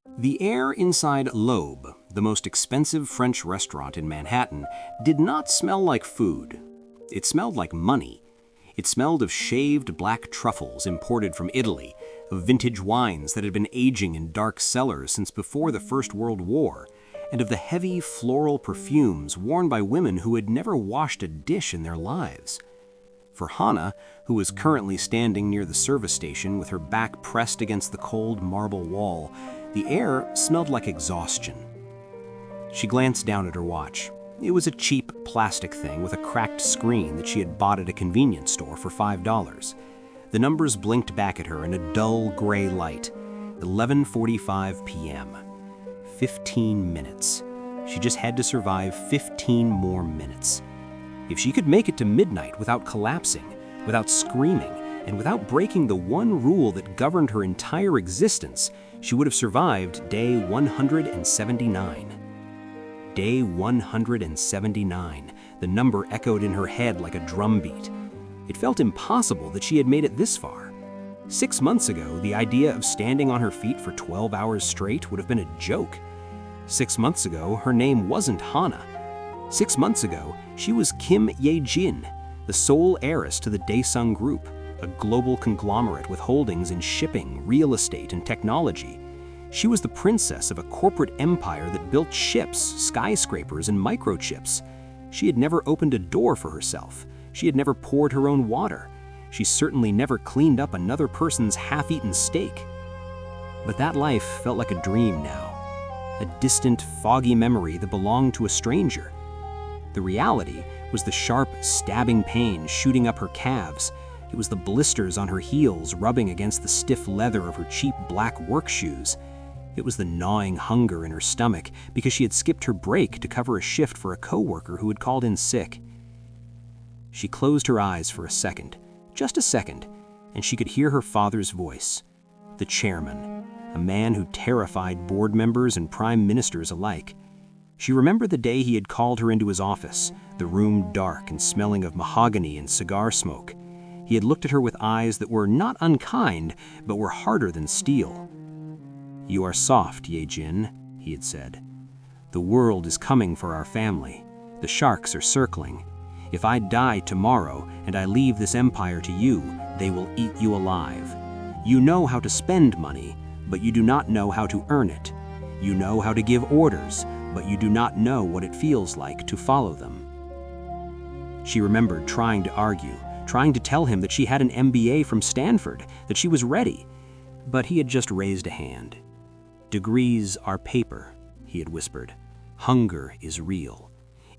The air inside L'Aube, the most expensive French restaurant in Manhattan, did not smell like food. It smelled like money. It smelled of shaved black truffles imported from Italy, of vintage wines that had been aging in dark cellars since before the First World War, and of the heavy floral perfumes worn by women who had never washed a dish in their lives. For Hana, who was currently standing near the service station with her back pressed against the cold marble wall, the air smelled like exhaustion. She glanced down at her watch. It was a cheap plastic thing with a cracked screen that she had bought at a convenience store for $5. The numbers blinked back at her in a dull gray light. 11:45 p.m. 15 minutes. She just had to survive 15 more minutes. If she could make it to midnight without collapsing, without screaming, and without breaking the one rule that governed her entire existence, she would have survived day 179. Day 179. The number echoed in her head like a drumbeat. It felt impossible that she had made it this far. 6 months ago, the idea of standing on her feet for 12 hours straight would have been a joke. 6 months ago, her name wasn't Hana. 6 months ago, she was Kim Ye-Jin, the sole heiress to the Daesung Group, a global conglomerate with holdings in shipping, real estate, and technology. She was the princess of a corporate empire that built ships, skyscrapers, and microchips. She had never opened a door for herself. She had never poured her own water. She certainly never cleaned up another person's half-eaten steak. But that life felt like a dream now, a distant, foggy memory that belonged to a stranger. The reality was the sharp, stabbing pain shooting up her calves. It was the blisters on her heels rubbing against the stiff leather of her cheap black work shoes. It was the gnawing hunger in her stomach because she had skipped her break to cover a shift for a coworker who had called in sick. She closed her eyes for a second, just a second, and she could hear her father's voice, the chairman, a man who terrified board members and prime ministers alike. She remembered the day he had called her into his office, the room dark and smelling of mahogany and cigar smoke. He had looked at her with eyes that were not unkind, but were harder than steel. "You are soft, Ye-Jin," he had said. "The world is coming for our family. The sharks are circling. If I die tomorrow and I leave this empire to you, they will eat you alive. You know how to spend money, but you do not know how to earn it. You know how to give orders, but you do not know what it feels like to follow them." She remembered trying to argue, trying to tell him that she had an MBA from Stanford, that she was ready. But he had just raised a hand. "Degrees are paper," he had whispered. "Hunger is real.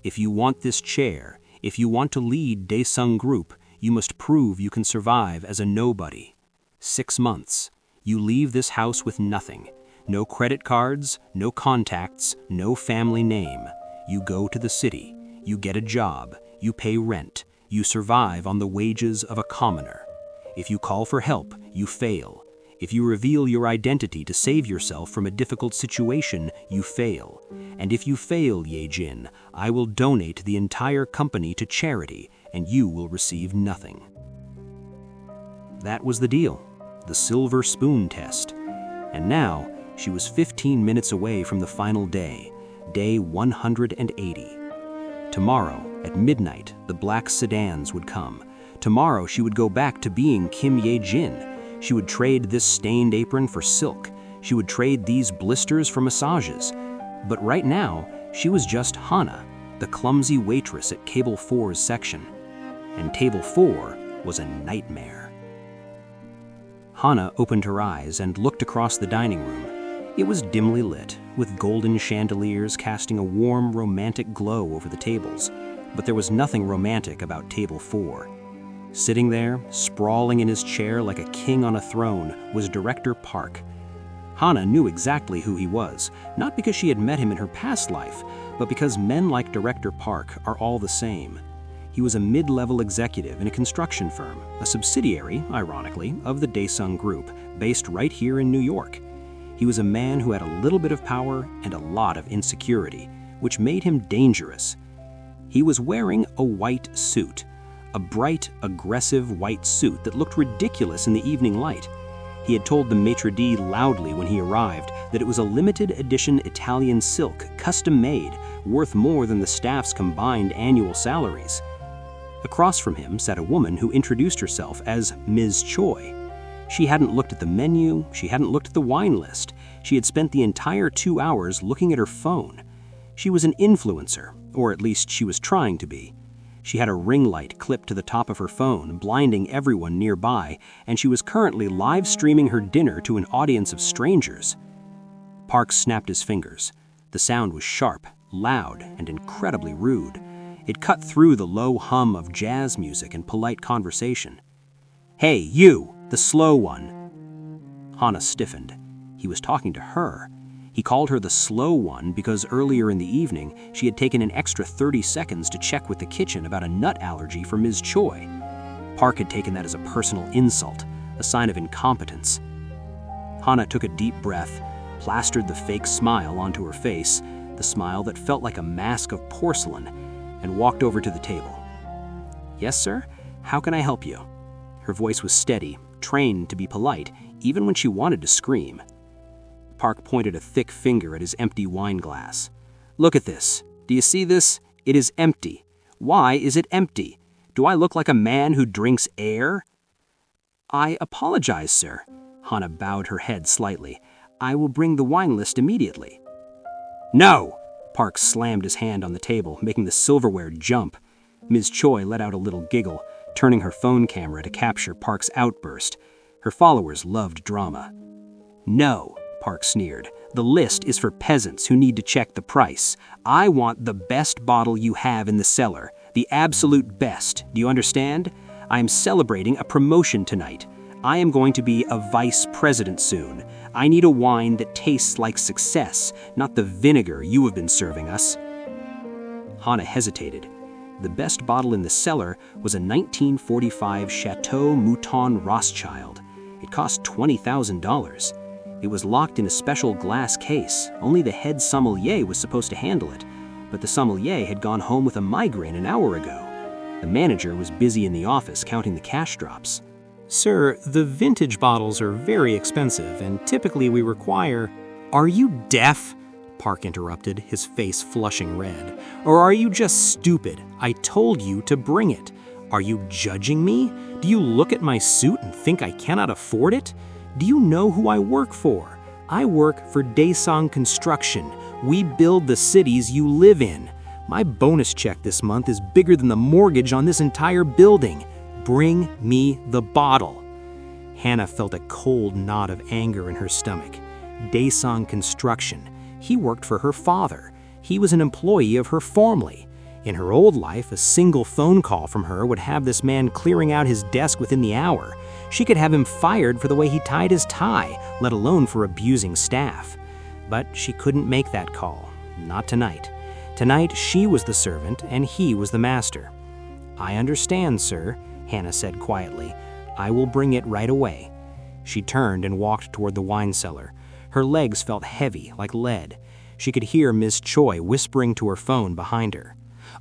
If you want this chair, if you want to lead Daesung Group, you must prove you can survive as a nobody. 6 months. You leave this house with nothing. No credit cards, no contacts, no family name. You go to the city. You get a job. You pay rent. You survive on the wages of a commoner. If you call for help, you fail. If you reveal your identity to save yourself from a difficult situation, you fail. And if you fail, Ye-Jin, I will donate the entire company to charity, and you will receive nothing." That was the deal, the silver spoon test. And now, she was 15 minutes away from the final day, day 180. Tomorrow, at midnight, the black sedans would come. Tomorrow, she would go back to being Kim Ye-Jin. She would trade this stained apron for silk. She would trade these blisters for massages. But right now, she was just Hana, the clumsy waitress at Table 4's section. And Table 4 was a nightmare. Hana opened her eyes and looked across the dining room. It was dimly lit, with golden chandeliers casting a warm, romantic glow over the tables. But there was nothing romantic about Table 4. Sitting there, sprawling in his chair like a king on a throne, was Director Park. Hana knew exactly who he was, not because she had met him in her past life, but because men like Director Park are all the same. He was a mid-level executive in a construction firm, a subsidiary, ironically, of the Daesung Group, based right here in New York. He was a man who had a little bit of power and a lot of insecurity, which made him dangerous. He was wearing a white suit, a bright, aggressive white suit that looked ridiculous in the evening light. He had told the maitre d' loudly when he arrived that it was a limited edition Italian silk, custom-made, worth more than the staff's combined annual salaries. Across from him sat a woman who introduced herself as Ms. Choi. She hadn't looked at the menu, she hadn't looked at the wine list. She had spent the entire 2 hours looking at her phone. She was an influencer, or at least she was trying to be. She had a ring light clipped to the top of her phone, blinding everyone nearby, and she was currently live streaming her dinner to an audience of strangers. Park snapped his fingers. The sound was sharp, loud, and incredibly rude. It cut through the low hum of jazz music and polite conversation. "Hey, you, the slow one." Hana stiffened. He was talking to her. He called her the slow one because earlier in the evening she had taken an extra 30 seconds to check with the kitchen about a nut allergy for Ms. Choi. Park had taken that as a personal insult, a sign of incompetence. Hana took a deep breath, plastered the fake smile onto her face, the smile that felt like a mask of porcelain, and walked over to the table. "Yes, sir? How can I help you?" Her voice was steady, trained to be polite, even when she wanted to scream. Park pointed a thick finger at his empty wine glass. "Look at this. Do you see this? It is empty. Why is it empty? Do I look like a man who drinks air?" "I apologize, sir." Hana bowed her head slightly. "I will bring the wine list immediately." "No!" Park slammed his hand on the table, making the silverware jump. Ms. Choi let out a little giggle, turning her phone camera to capture Park's outburst. Her followers loved drama. "No," Park sneered. "The list is for peasants who need to check the price. I want the best bottle you have in the cellar. The absolute best. Do you understand? I am celebrating a promotion tonight. I am going to be a vice president soon. I need a wine that tastes like success, not the vinegar you have been serving us." Hana hesitated. The best bottle in the cellar was a 1945 Chateau Mouton Rothschild. It cost $20,000. It was locked in a special glass case. Only the head sommelier was supposed to handle it, but the sommelier had gone home with a migraine an hour ago. The manager was busy in the office counting the cash drops. "Sir, the vintage bottles are very expensive, and typically we require—" "Are you deaf?" Park interrupted, his face flushing red. "Or are you just stupid? I told you to bring it. Are you judging me? Do you look at my suit and think I cannot afford it? Do you know who I work for? I work for Daesung Construction. We build the cities you live in. My bonus check this month is bigger than the mortgage on this entire building. Bring me the bottle." Hana felt a cold knot of anger in her stomach. Daesung Construction. He worked for her father. He was an employee of her family. In her old life, a single phone call from her would have this man clearing out his desk within the hour. She could have him fired for the way he tied his tie, let alone for abusing staff. But she couldn't make that call. Not tonight. Tonight, she was the servant and he was the master. "I understand, sir," Hana said quietly. "I will bring it right away." She turned and walked toward the wine cellar. Her legs felt heavy, like lead. She could hear Ms. Choi whispering to her phone behind her.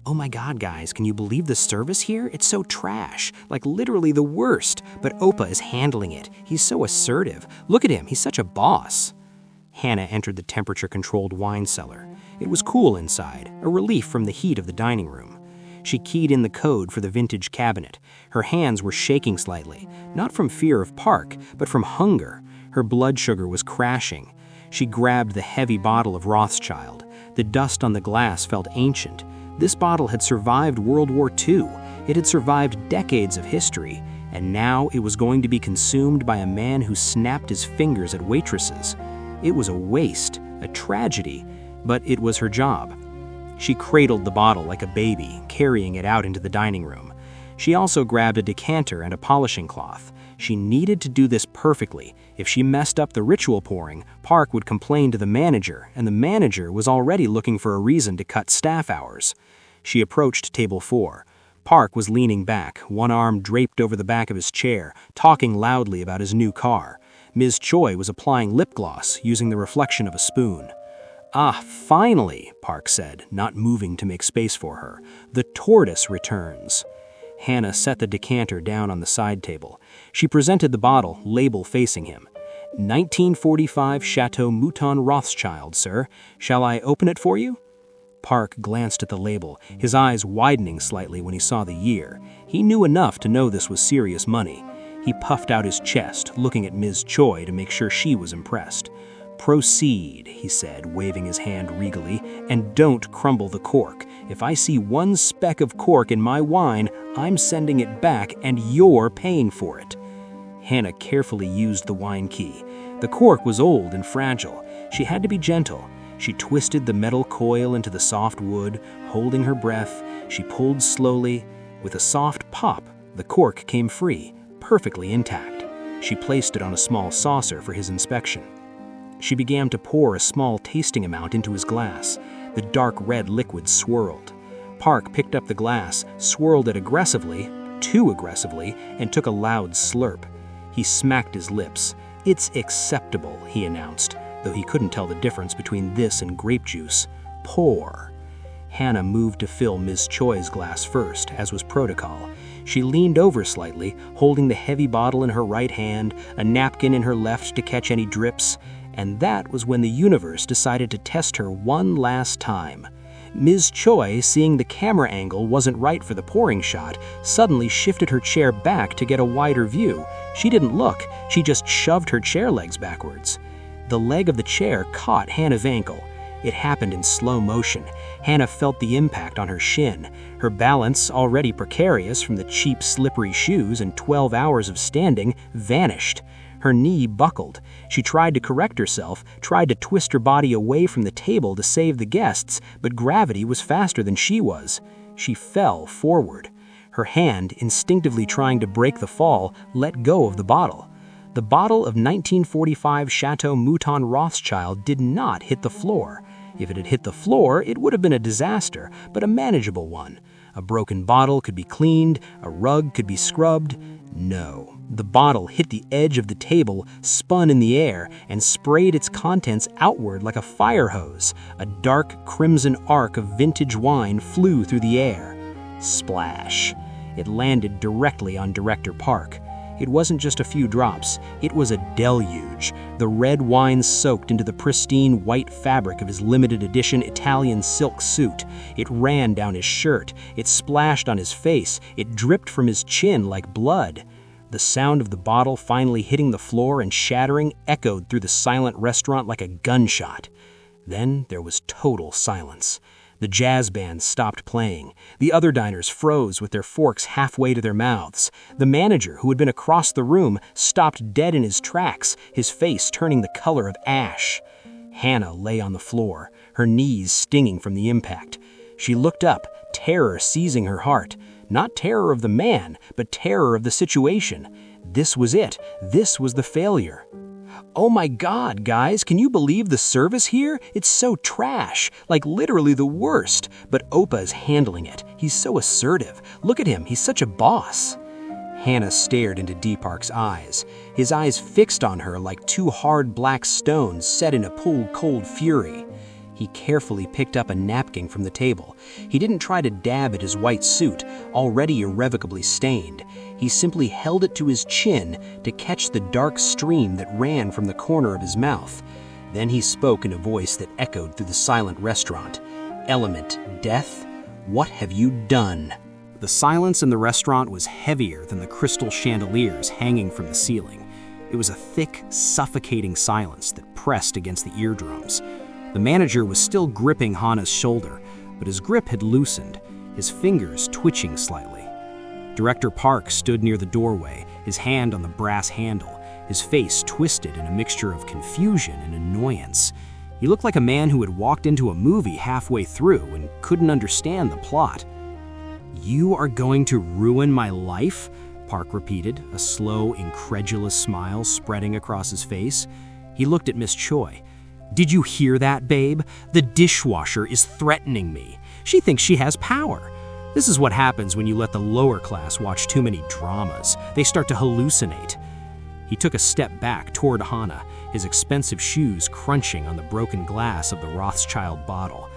"Oh my God, guys, can you believe the service here? It's so trash, like literally the worst. But Oppa is handling it. He's so assertive. Look at him, he's such a boss." Hana entered the temperature-controlled wine cellar. It was cool inside, a relief from the heat of the dining room. She keyed in the code for the vintage cabinet. Her hands were shaking slightly, not from fear of Park, but from hunger. Her blood sugar was crashing. She grabbed the heavy bottle of Rothschild. The dust on the glass felt ancient. This bottle had survived World War II. It had survived decades of history, and now it was going to be consumed by a man who snapped his fingers at waitresses. It was a waste, a tragedy, but it was her job. She cradled the bottle like a baby, carrying it out into the dining room. She also grabbed a decanter and a polishing cloth. She needed to do this perfectly. If she messed up the ritual pouring, Park would complain to the manager, and the manager was already looking for a reason to cut staff hours. She approached table 4. Park was leaning back, one arm draped over the back of his chair, talking loudly about his new car. Ms. Choi was applying lip gloss, using the reflection of a spoon. "Ah, finally," Park said, not moving to make space for her. "The tortoise returns." Hana set the decanter down on the side table. She presented the bottle, label facing him. 1945 Chateau Mouton Rothschild, sir. Shall I open it for you? Park glanced at the label, his eyes widening slightly when he saw the year. He knew enough to know this was serious money. He puffed out his chest, looking at Ms. Choi to make sure she was impressed. "Proceed," he said, waving his hand regally, "and don't crumble the cork. If I see one speck of cork in my wine, I'm sending it back and you're paying for it." Hana carefully used the wine key. The cork was old and fragile. She had to be gentle. She twisted the metal coil into the soft wood, holding her breath. She pulled slowly. With a soft pop, the cork came free, perfectly intact. She placed it on a small saucer for his inspection. She began to pour a small tasting amount into his glass. The dark red liquid swirled. Park picked up the glass, swirled it aggressively, too aggressively, and took a loud slurp. He smacked his lips. "It's acceptable," he announced, though he couldn't tell the difference between this and grape juice. "Pour." Hana moved to fill Ms. Choi's glass first, as was protocol. She leaned over slightly, holding the heavy bottle in her right hand, a napkin in her left to catch any drips. And that was when the universe decided to test her one last time. Ms. Choi, seeing the camera angle wasn't right for the pouring shot, suddenly shifted her chair back to get a wider view. She didn't look, she just shoved her chair legs backwards. The leg of the chair caught Hana's ankle. It happened in slow motion. Hana felt the impact on her shin. Her balance, already precarious from the cheap, slippery shoes and 12 hours of standing, vanished. Her knee buckled. She tried to correct herself, tried to twist her body away from the table to save the guests, but gravity was faster than she was. She fell forward. Her hand, instinctively trying to break the fall, let go of the bottle. The bottle of 1945 Chateau Mouton Rothschild did not hit the floor. If it had hit the floor, it would have been a disaster, but a manageable one. A broken bottle could be cleaned, a rug could be scrubbed. No, the bottle hit the edge of the table, spun in the air, and sprayed its contents outward like a fire hose. A dark crimson arc of vintage wine flew through the air. Splash! It landed directly on Director Park. It wasn't just a few drops, it was a deluge. The red wine soaked into the pristine white fabric of his limited edition Italian silk suit. It ran down his shirt, it splashed on his face, it dripped from his chin like blood. The sound of the bottle finally hitting the floor and shattering echoed through the silent restaurant like a gunshot. Then there was total silence. The jazz band stopped playing. The other diners froze with their forks halfway to their mouths. The manager, who had been across the room, stopped dead in his tracks, his face turning the color of ash. Hana lay on the floor, her knees stinging from the impact. She looked up, terror seizing her heart. Not terror of the man, but terror of the situation. This was it. This was the failure. "Oh my God, guys, can you believe the service here? It's so trash, like literally the worst. But Oppa is handling it. He's so assertive. Look at him, he's such a boss." Hana stared into Deepark's eyes, his eyes fixed on her like two hard black stones set in a cold fury. He carefully picked up a napkin from the table. He didn't try to dab at his white suit, already irrevocably stained. He simply held it to his chin to catch the dark stream that ran from the corner of his mouth. Then he spoke in a voice that echoed through the silent restaurant. "Element, death, what have you done?" The silence in the restaurant was heavier than the crystal chandeliers hanging from the ceiling. It was a thick, suffocating silence that pressed against the eardrums. The manager was still gripping Hana's shoulder, but his grip had loosened, his fingers twitching slightly. Director Park stood near the doorway, his hand on the brass handle, his face twisted in a mixture of confusion and annoyance. He looked like a man who had walked into a movie halfway through and couldn't understand the plot. "You are going to ruin my life?" Park repeated, a slow, incredulous smile spreading across his face. He looked at Miss Choi. "Did you hear that, babe? The dishwasher is threatening me. She thinks she has power. This is what happens when you let the lower class watch too many dramas. They start to hallucinate." He took a step back toward Hana, his expensive shoes crunching on the broken glass of the Rothschild bottle.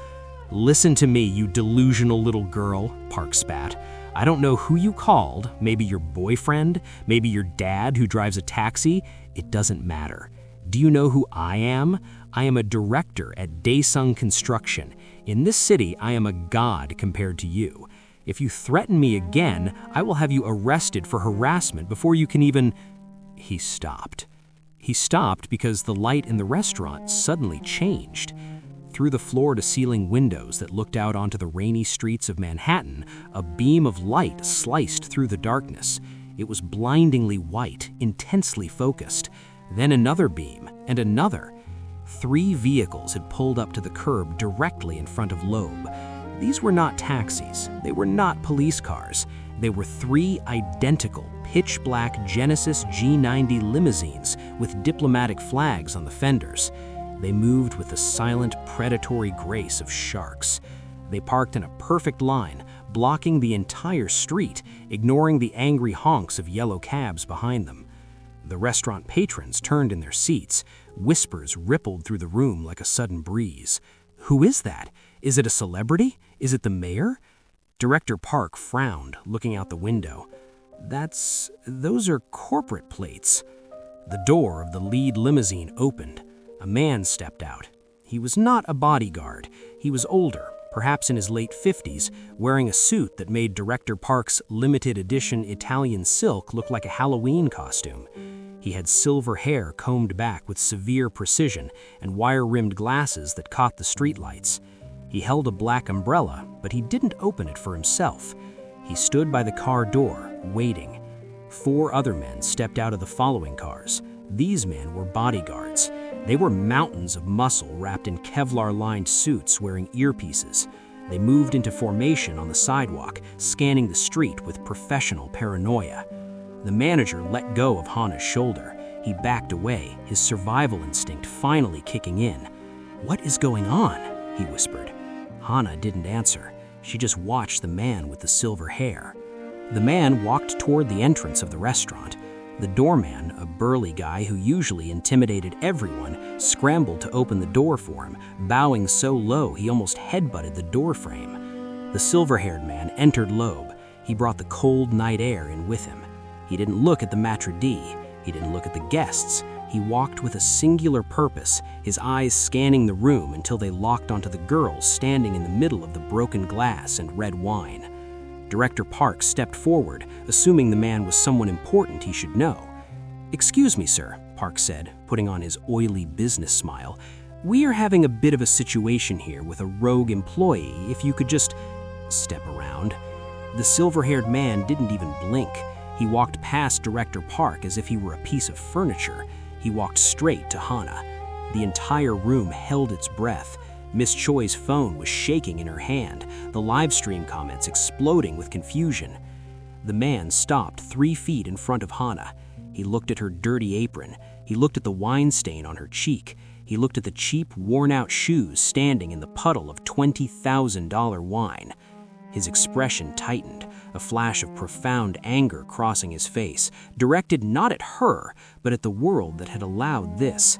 "Listen to me, you delusional little girl," Park spat. "I don't know who you called, maybe your boyfriend, maybe your dad who drives a taxi. It doesn't matter. Do you know who I am? I am a director at Daesung Construction. In this city, I am a god compared to you. If you threaten me again, I will have you arrested for harassment before you can even—" He stopped. He stopped because the light in the restaurant suddenly changed. Through the floor-to-ceiling windows that looked out onto the rainy streets of Manhattan, a beam of light sliced through the darkness. It was blindingly white, intensely focused. Then another beam, and another. 3 vehicles had pulled up to the curb directly in front of Loeb. These were not taxis. They were not police cars. They were 3 identical, pitch-black Genesis G90 limousines with diplomatic flags on the fenders. They moved with the silent, predatory grace of sharks. They parked in a perfect line, blocking the entire street, ignoring the angry honks of yellow cabs behind them. The restaurant patrons turned in their seats. Whispers rippled through the room like a sudden breeze. Who is that? Is it a celebrity? Is it the mayor? Director Park frowned, looking out the window. Those are corporate plates. The door of the lead limousine opened. A man stepped out. He was not a bodyguard. He was older, perhaps in his late 50s, wearing a suit that made Director Park's limited edition Italian silk look like a Halloween costume. He had silver hair combed back with severe precision and wire-rimmed glasses that caught the streetlights. He held a black umbrella, but he didn't open it for himself. He stood by the car door, waiting. 4 other men stepped out of the following cars. These men were bodyguards. They were mountains of muscle wrapped in Kevlar-lined suits wearing earpieces. They moved into formation on the sidewalk, scanning the street with professional paranoia. The manager let go of Hana's shoulder. He backed away, his survival instinct finally kicking in. "What is going on?" he whispered. Hana didn't answer. She just watched the man with the silver hair. The man walked toward the entrance of the restaurant. The doorman, a burly guy who usually intimidated everyone, scrambled to open the door for him, bowing so low he almost headbutted the door frame. The silver-haired man entered Loeb. He brought the cold night air in with him. He didn't look at the maitre d'. He didn't look at the guests. He walked with a singular purpose, his eyes scanning the room until they locked onto the girls standing in the middle of the broken glass and red wine. Director Park stepped forward, assuming the man was someone important he should know. "Excuse me, sir," Park said, putting on his oily business smile. "We are having a bit of a situation here with a rogue employee. If you could just step around." The silver-haired man didn't even blink. He walked past Director Park as if he were a piece of furniture. He walked straight to Hana. The entire room held its breath. Miss Choi's phone was shaking in her hand, the live stream comments exploding with confusion. The man stopped 3 feet in front of Hana. He looked at her dirty apron. He looked at the wine stain on her cheek. He looked at the cheap, worn-out shoes standing in the puddle of $20,000 wine. His expression tightened, a flash of profound anger crossing his face, directed not at her, but at the world that had allowed this.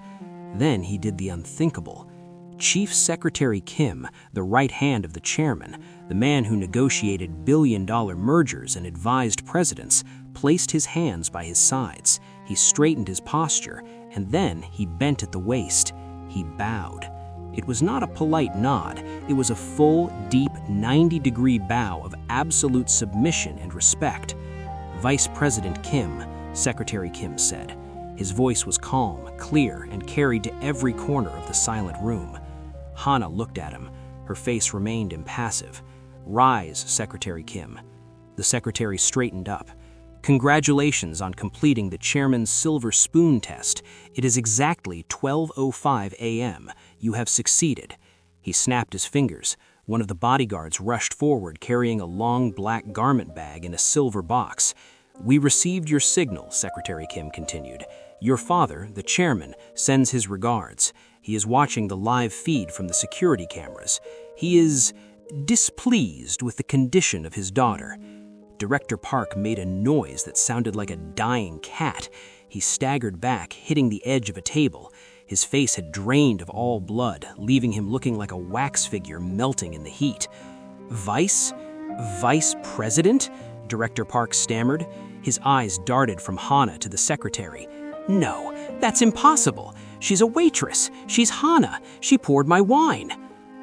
Then he did the unthinkable. Chief Secretary Kim, the right hand of the chairman, the man who negotiated billion-dollar mergers and advised presidents, placed his hands by his sides. He straightened his posture, and then he bent at the waist. He bowed. It was not a polite nod. It was a full, deep, 90-degree bow of absolute submission and respect. "Vice President Kim," Secretary Kim said. His voice was calm, clear, and carried to every corner of the silent room. Hana looked at him. Her face remained impassive. "Rise, Secretary Kim." The secretary straightened up. "Congratulations on completing the chairman's silver spoon test. It is exactly 12:05 a.m. You have succeeded." He snapped his fingers. One of the bodyguards rushed forward carrying a long black garment bag in a silver box. "We received your signal," Secretary Kim continued. "Your father, the chairman, sends his regards. He is watching the live feed from the security cameras. He is displeased with the condition of his daughter." Director Park made a noise that sounded like a dying cat. He staggered back, hitting the edge of a table. His face had drained of all blood, leaving him looking like a wax figure melting in the heat. Vice President?" Director Park stammered. His eyes darted from Hana to the secretary. "No, that's impossible. She's a waitress. She's Hana. She poured my wine."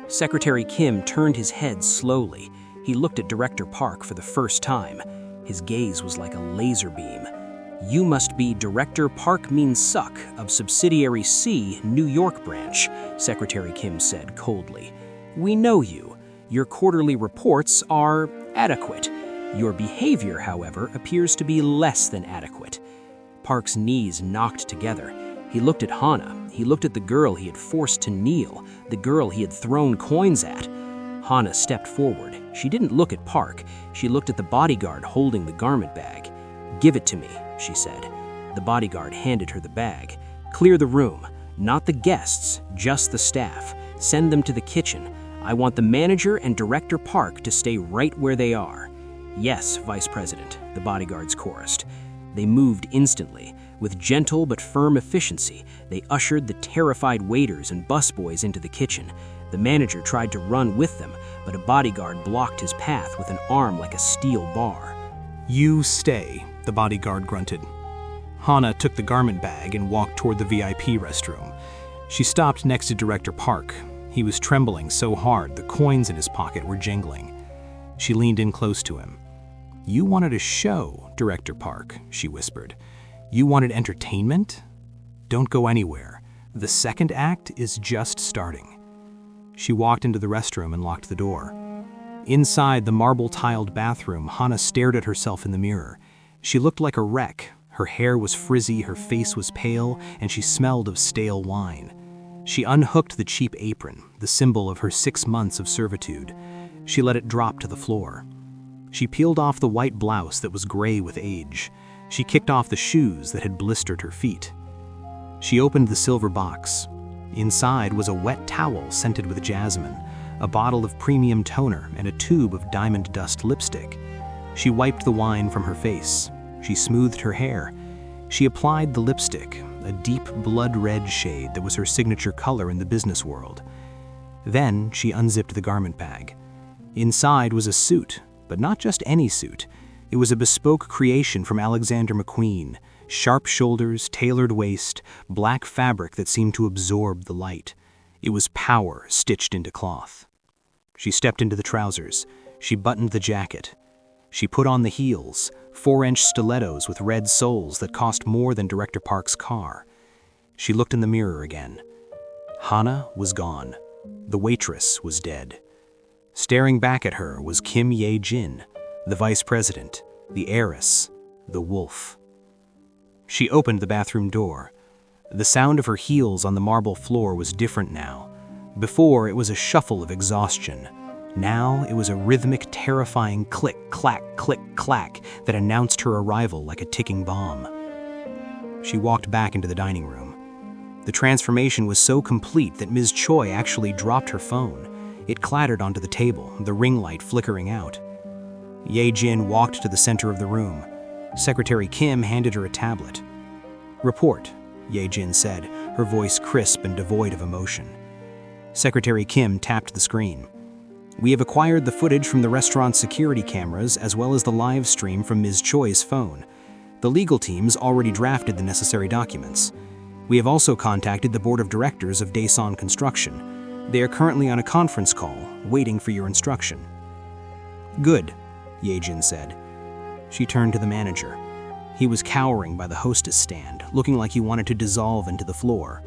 Secretary Kim turned his head slowly. He looked at Director Park for the first time. His gaze was like a laser beam. "You must be Director Park Min-suk of Subsidiary C, New York branch," Secretary Kim said coldly. "We know you. Your quarterly reports are adequate. Your behavior, however, appears to be less than adequate." Park's knees knocked together. He looked at Hana. He looked at the girl he had forced to kneel, the girl he had thrown coins at. Hana stepped forward. She didn't look at Park. She looked at the bodyguard holding the garment bag. "Give it to me," she said. The bodyguard handed her the bag. "Clear the room. Not the guests, just the staff. Send them to the kitchen. I want the manager and Director Park to stay right where they are." "Yes, Vice President," the bodyguards chorused. They moved instantly. With gentle but firm efficiency, they ushered the terrified waiters and busboys into the kitchen. The manager tried to run with them, but a bodyguard blocked his path with an arm like a steel bar. "You stay," the bodyguard grunted. Hana took the garment bag and walked toward the VIP restroom. She stopped next to Director Park. He was trembling so hard the coins in his pocket were jingling. She leaned in close to him. "You wanted a show, Director Park," she whispered. "You wanted entertainment? Don't go anywhere. The second act is just starting." She walked into the restroom and locked the door. Inside the marble-tiled bathroom, Hana stared at herself in the mirror. She looked like a wreck. Her hair was frizzy, her face was pale, and she smelled of stale wine. She unhooked the cheap apron, the symbol of her 6 months of servitude. She let it drop to the floor. She peeled off the white blouse that was gray with age. She kicked off the shoes that had blistered her feet. She opened the silver box. Inside was a wet towel scented with jasmine, a bottle of premium toner, and a tube of diamond dust lipstick. She wiped the wine from her face. She smoothed her hair. She applied the lipstick, a deep blood-red shade that was her signature color in the business world. Then she unzipped the garment bag. Inside was a suit, but not just any suit. It was a bespoke creation from Alexander McQueen. Sharp shoulders, tailored waist, black fabric that seemed to absorb the light. It was power stitched into cloth. She stepped into the trousers. She buttoned the jacket. She put on the heels, 4-inch stilettos with red soles that cost more than Director Park's car. She looked in the mirror again. Hana was gone. The waitress was dead. Staring back at her was Kim Ye-Jin, the vice president, the heiress, the wolf. She opened the bathroom door. The sound of her heels on the marble floor was different now. Before, it was a shuffle of exhaustion. Now, it was a rhythmic, terrifying click, clack that announced her arrival like a ticking bomb. She walked back into the dining room. The transformation was so complete that Ms. Choi actually dropped her phone. It clattered onto the table, the ring light flickering out. Ye-Jin walked to the center of the room. Secretary Kim handed her a tablet. "Report," Ye-Jin said, her voice crisp and devoid of emotion. Secretary Kim tapped the screen. "We have acquired the footage from the restaurant's security cameras as well as the live stream from Ms. Choi's phone. The legal teams already drafted the necessary documents. We have also contacted the board of directors of Daesung Construction. They are currently on a conference call, waiting for your instruction." "Good," Ye-Jin said. She turned to the manager. He was cowering by the hostess stand, looking like he wanted to dissolve into the floor.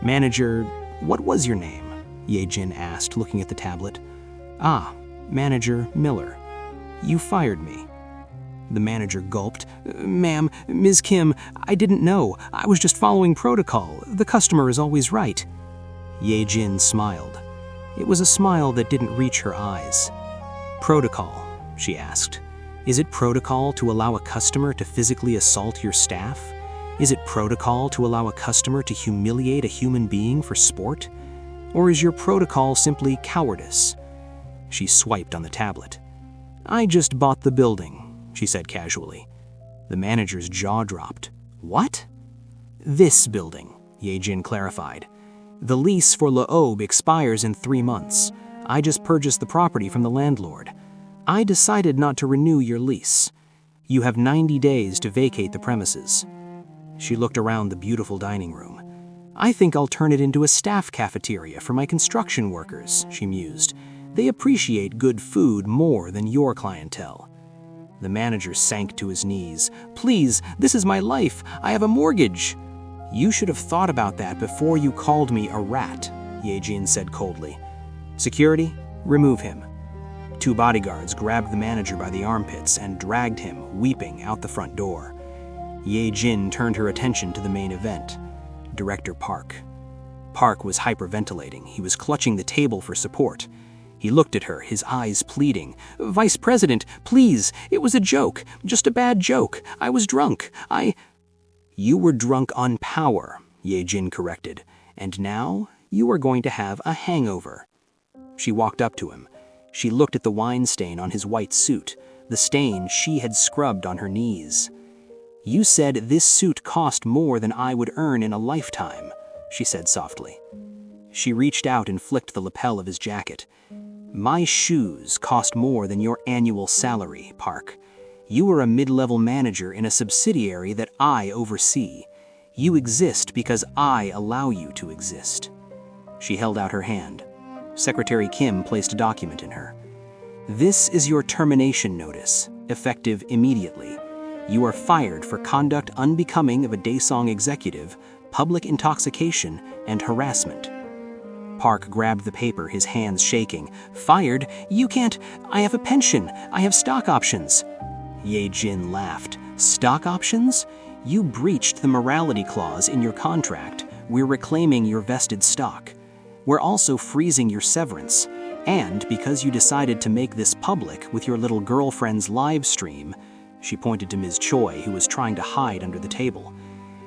"Manager, what was your name?" Ye-Jin asked, looking at the tablet. "Ah, Manager Miller. You fired me." The manager gulped. "Ma'am, Ms. Kim, I didn't know. I was just following protocol. The customer is always right." Ye-Jin smiled. It was a smile that didn't reach her eyes. "Protocol?" she asked. "Is it protocol to allow a customer to physically assault your staff? Is it protocol to allow a customer to humiliate a human being for sport? Or is your protocol simply cowardice?" She swiped on the tablet. "I just bought the building," she said casually. The manager's jaw dropped. "What?" "This building," Ye-Jin clarified. "The lease for L'Aube expires in 3 months. I just purchased the property from the landlord. I decided not to renew your lease. You have 90 days to vacate the premises." She looked around the beautiful dining room. I think I'll turn it into a staff cafeteria for my construction workers, she mused. They appreciate good food more than your clientele. The manager sank to his knees. Please, this is my life. I have a mortgage. You should have thought about that before you called me a rat, Ye-Jin said coldly. Security, remove him. 2 bodyguards grabbed the manager by the armpits and dragged him, weeping, out the front door. Ye-Jin turned her attention to the main event, Director Park. Park was hyperventilating. He was clutching the table for support. He looked at her, his eyes pleading. Vice President, please, it was a joke, just a bad joke. I was drunk. You were drunk on power, Ye-Jin corrected, and now you are going to have a hangover. She walked up to him. She looked at the wine stain on his white suit, the stain she had scrubbed on her knees. You said this suit cost more than I would earn in a lifetime, she said softly. She reached out and flicked the lapel of his jacket. My shoes cost more than your annual salary, Park. You are a mid-level manager in a subsidiary that I oversee. You exist because I allow you to exist. She held out her hand. Secretary Kim placed a document in her. This is your termination notice, effective immediately. You are fired for conduct unbecoming of a Daesung executive, public intoxication, and harassment. Park grabbed the paper, his hands shaking. Fired? You can't. I have a pension. I have stock options. Ye-Jin laughed. Stock options? You breached the morality clause in your contract. We're reclaiming your vested stock. We're also freezing your severance. And because you decided to make this public with your little girlfriend's live stream, she pointed to Ms. Choi, who was trying to hide under the table.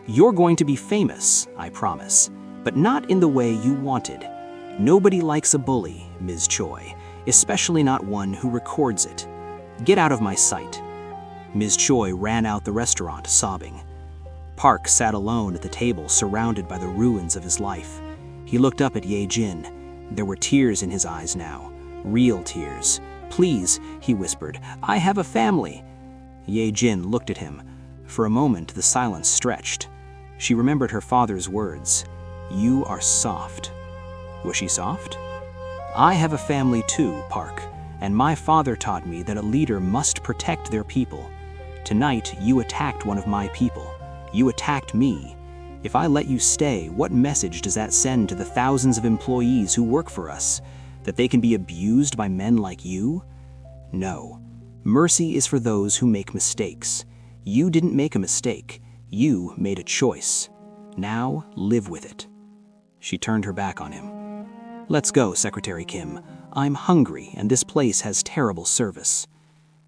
You're going to be famous, I promise, but not in the way you wanted. Nobody likes a bully, Ms. Choi, especially not one who records it. Get out of my sight. Ms. Choi ran out the restaurant, sobbing. Park sat alone at the table, surrounded by the ruins of his life. He looked up at Ye-Jin. There were tears in his eyes now, real tears. Please, he whispered, I have a family. Ye-Jin looked at him. For a moment, the silence stretched. She remembered her father's words. You are soft. Was she soft? I have a family too, Park, and my father taught me that a leader must protect their people. Tonight, you attacked one of my people. You attacked me. If I let you stay, what message does that send to the thousands of employees who work for us? That they can be abused by men like you? No. Mercy is for those who make mistakes. You didn't make a mistake. You made a choice. Now, live with it. She turned her back on him. Let's go, Secretary Kim. I'm hungry, and this place has terrible service.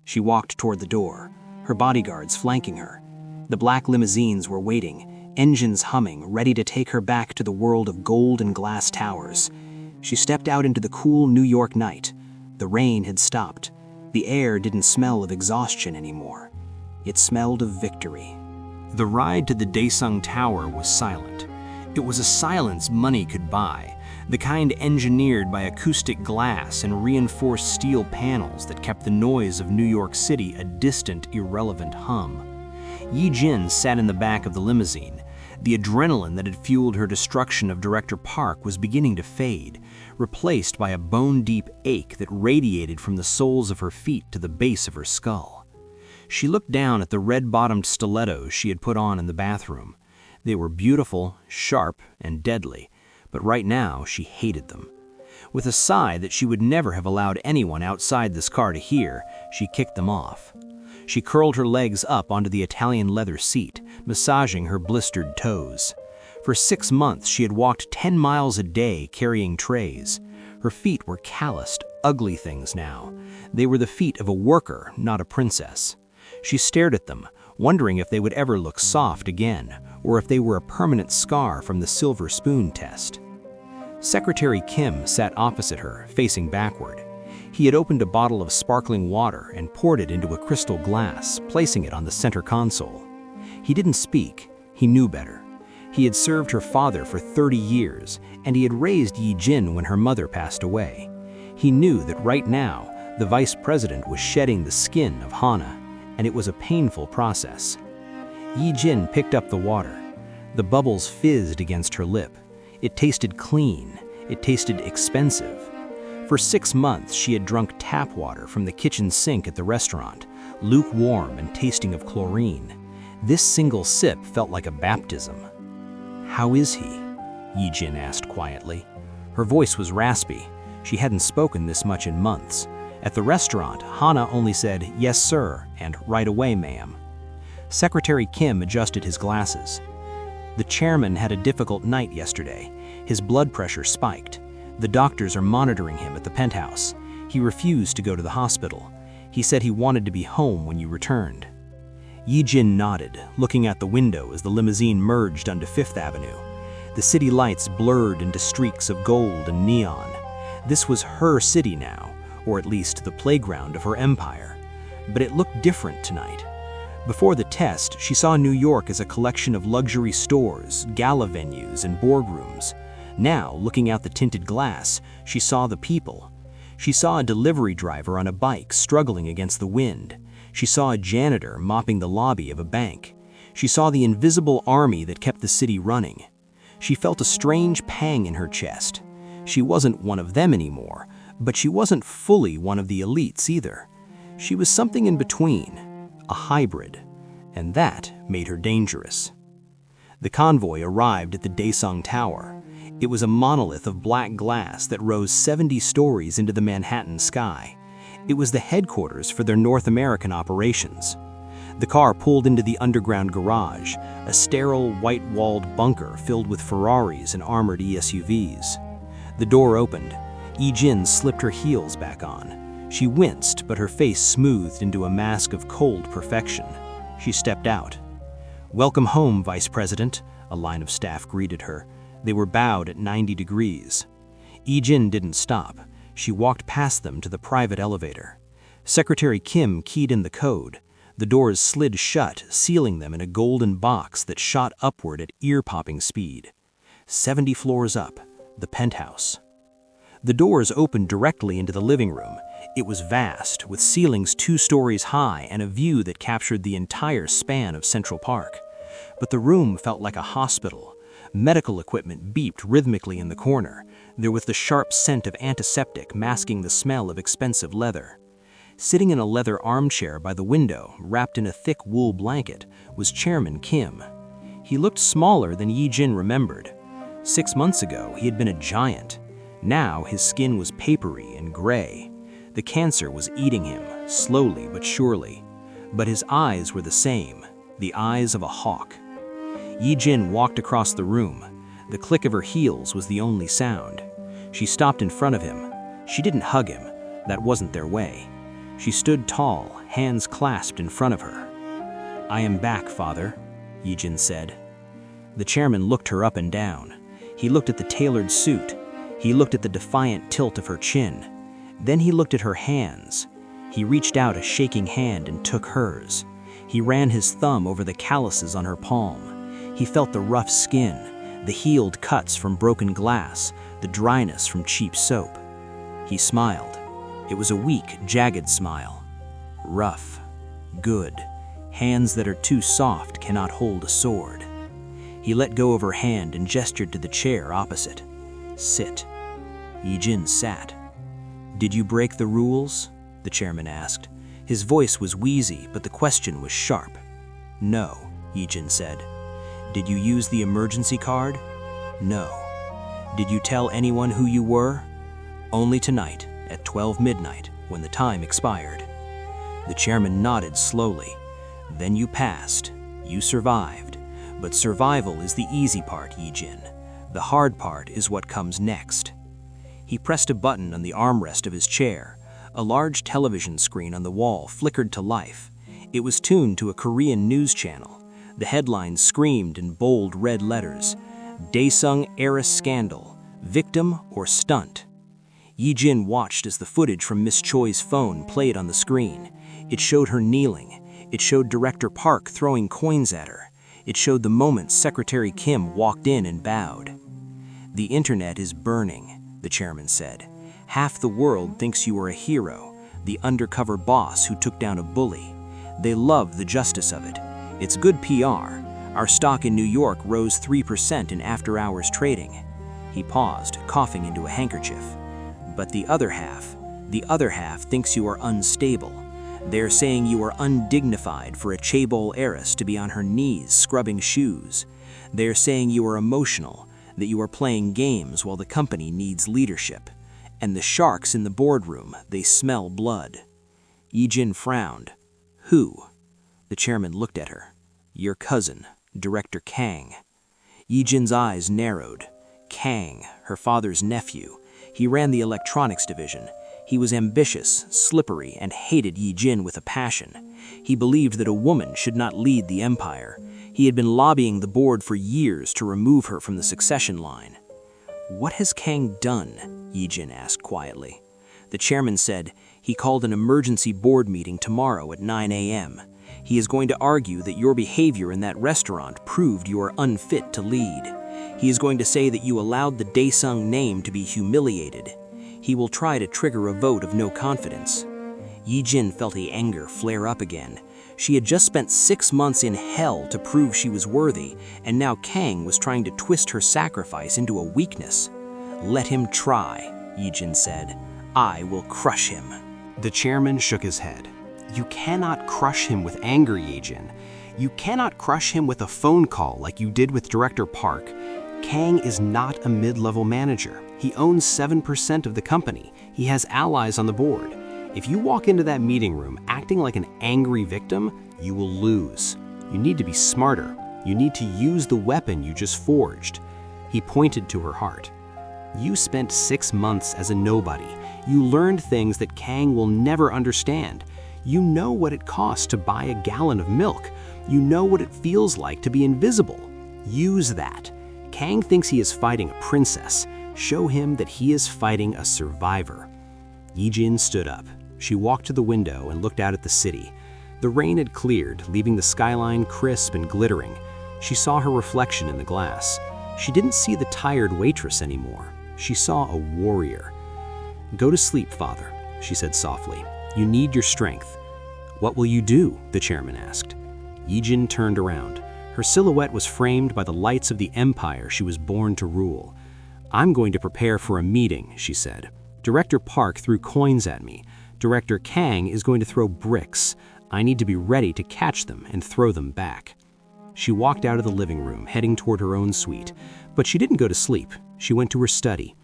She walked toward the door, her bodyguards flanking her. The black limousines were waiting, engines humming, ready to take her back to the world of gold and glass towers. She stepped out into the cool New York night. The rain had stopped. The air didn't smell of exhaustion anymore. It smelled of victory. The ride to the Daesung Tower was silent. It was a silence money could buy, the kind engineered by acoustic glass and reinforced steel panels that kept the noise of New York City a distant, irrelevant hum. Ye-Jin sat in the back of the limousine. The adrenaline that had fueled her destruction of Director Park was beginning to fade, replaced by a bone-deep ache that radiated from the soles of her feet to the base of her skull. She looked down at the red-bottomed stilettos she had put on in the bathroom. They were beautiful, sharp, and deadly, but right now she hated them. With a sigh that she would never have allowed anyone outside this car to hear, she kicked them off. She curled her legs up onto the Italian leather seat, massaging her blistered toes. For 6 months, she had walked 10 miles a day carrying trays. Her feet were calloused, ugly things now. They were the feet of a worker, not a princess. She stared at them, wondering if they would ever look soft again, or if they were a permanent scar from the silver spoon test. Secretary Kim sat opposite her, facing backward. He had opened a bottle of sparkling water and poured it into a crystal glass, placing it on the center console. He didn't speak. He knew better. He had served her father for 30 years, and he had raised Ye-Jin when her mother passed away. He knew that right now, the vice president was shedding the skin of Hana, and it was a painful process. Ye-Jin picked up the water. The bubbles fizzed against her lip. It tasted clean. It tasted expensive. For 6 months, she had drunk tap water from the kitchen sink at the restaurant, lukewarm and tasting of chlorine. This single sip felt like a baptism. "How is he?" Ye-Jin asked quietly. Her voice was raspy. She hadn't spoken this much in months. At the restaurant, Hana only said, "Yes, sir," and "Right away, ma'am." Secretary Kim adjusted his glasses. "The chairman had a difficult night yesterday. His blood pressure spiked. The doctors are monitoring him at the penthouse. He refused to go to the hospital. He said he wanted to be home when you returned." Ye-Jin nodded, looking out the window as the limousine merged onto Fifth Avenue. The city lights blurred into streaks of gold and neon. This was her city now, or at least the playground of her empire. But it looked different tonight. Before the test, she saw New York as a collection of luxury stores, gala venues, and boardrooms. Now, looking out the tinted glass, she saw the people. She saw a delivery driver on a bike struggling against the wind. She saw a janitor mopping the lobby of a bank. She saw the invisible army that kept the city running. She felt a strange pang in her chest. She wasn't one of them anymore, but she wasn't fully one of the elites either. She was something in between, a hybrid, and that made her dangerous. The convoy arrived at the Daesung Tower. It was a monolith of black glass that rose 70 stories into the Manhattan sky. It was the headquarters for their North American operations. The car pulled into the underground garage, a sterile, white-walled bunker filled with Ferraris and armored ESUVs. The door opened. Ye-Jin slipped her heels back on. She winced, but her face smoothed into a mask of cold perfection. She stepped out. "Welcome home, Vice President," a line of staff greeted her. They were bowed at 90 degrees. Ye-Jin didn't stop. She walked past them to the private elevator. Secretary Kim keyed in the code. The doors slid shut, sealing them in a golden box that shot upward at ear-popping speed. 70 floors up, the penthouse. The doors opened directly into the living room. It was vast, with ceilings 2 stories high and a view that captured the entire span of Central Park. But the room felt like a hospital. Medical equipment beeped rhythmically in the corner. There was the sharp scent of antiseptic masking the smell of expensive leather. Sitting in a leather armchair by the window, wrapped in a thick wool blanket, was Chairman Kim. He looked smaller than Ye-Jin remembered. 6 months ago, he had been a giant. Now his skin was papery and gray. The cancer was eating him, slowly but surely. But his eyes were the same, the eyes of a hawk. Ye-Jin walked across the room. The click of her heels was the only sound. She stopped in front of him. She didn't hug him. That wasn't their way. She stood tall, hands clasped in front of her. "I am back, Father," Ye-Jin said. The chairman looked her up and down. He looked at the tailored suit. He looked at the defiant tilt of her chin. Then he looked at her hands. He reached out a shaking hand and took hers. He ran his thumb over the calluses on her palm. He felt the rough skin, the healed cuts from broken glass, the dryness from cheap soap. He smiled. It was a weak, jagged smile. Rough. Good. Hands that are too soft cannot hold a sword. He let go of her hand and gestured to the chair opposite. "Sit." Ye-Jin sat. "Did you break the rules?" the chairman asked. His voice was wheezy, but the question was sharp. "No," Ye-Jin said. "Did you use the emergency card?" "No." "Did you tell anyone who you were?" "Only tonight, at 12 midnight, when the time expired." The chairman nodded slowly. "Then you passed. You survived. But survival is the easy part, Ye-Jin. The hard part is what comes next." He pressed a button on the armrest of his chair. A large television screen on the wall flickered to life. It was tuned to a Korean news channel. The headlines screamed in bold red letters, "Daesung heiress scandal, victim or stunt." Ye-Jin watched as the footage from Miss Choi's phone played on the screen. It showed her kneeling. It showed Director Park throwing coins at her. It showed the moment Secretary Kim walked in and bowed. "The internet is burning," the chairman said. "Half the world thinks you are a hero, the undercover boss who took down a bully. They love the justice of it. It's good PR. Our stock in New York rose 3% in after-hours trading." He paused, coughing into a handkerchief. "But the other half thinks you are unstable. They're saying you are undignified for a chaebol heiress to be on her knees scrubbing shoes. They're saying you are emotional, that you are playing games while the company needs leadership. And the sharks in the boardroom, they smell blood." Ye-Jin frowned. "Who?" The chairman looked at her. "Your cousin, Director Kang." Ye-Jin's eyes narrowed. Kang, her father's nephew. He ran the electronics division. He was ambitious, slippery, and hated Ye-Jin with a passion. He believed that a woman should not lead the empire. He had been lobbying the board for years to remove her from the succession line. "What has Kang done?" Ye-Jin asked quietly. The chairman said, "He called an emergency board meeting tomorrow at 9 a.m. He is going to argue that your behavior in that restaurant proved you are unfit to lead. He is going to say that you allowed the Daesung name to be humiliated. He will try to trigger a vote of no confidence." Ye-Jin felt the anger flare up again. She had just spent 6 months in hell to prove she was worthy, and now Kang was trying to twist her sacrifice into a weakness. "Let him try," Ye-Jin said. "I will crush him." The chairman shook his head. "You cannot crush him with anger, Ye-Jin. You cannot crush him with a phone call like you did with Director Park. Kang is not a mid-level manager. He owns 7% of the company. He has allies on the board. If you walk into that meeting room acting like an angry victim, you will lose. You need to be smarter. You need to use the weapon you just forged." He pointed to her heart. "You spent 6 months as a nobody. You learned things that Kang will never understand. You know what it costs to buy a gallon of milk. You know what it feels like to be invisible. Use that. Kang thinks he is fighting a princess. Show him that he is fighting a survivor." Ye-Jin stood up. She walked to the window and looked out at the city. The rain had cleared, leaving the skyline crisp and glittering. She saw her reflection in the glass. She didn't see the tired waitress anymore. She saw a warrior. "Go to sleep, father," she said softly. "You need your strength." "What will you do?" the chairman asked. Ye-Jin turned around. Her silhouette was framed by the lights of the empire she was born to rule. "I'm going to prepare for a meeting," she said. "Director Park threw coins at me. Director Kang is going to throw bricks. I need to be ready to catch them and throw them back." She walked out of the living room, heading toward her own suite. But she didn't go to sleep. She went to her study.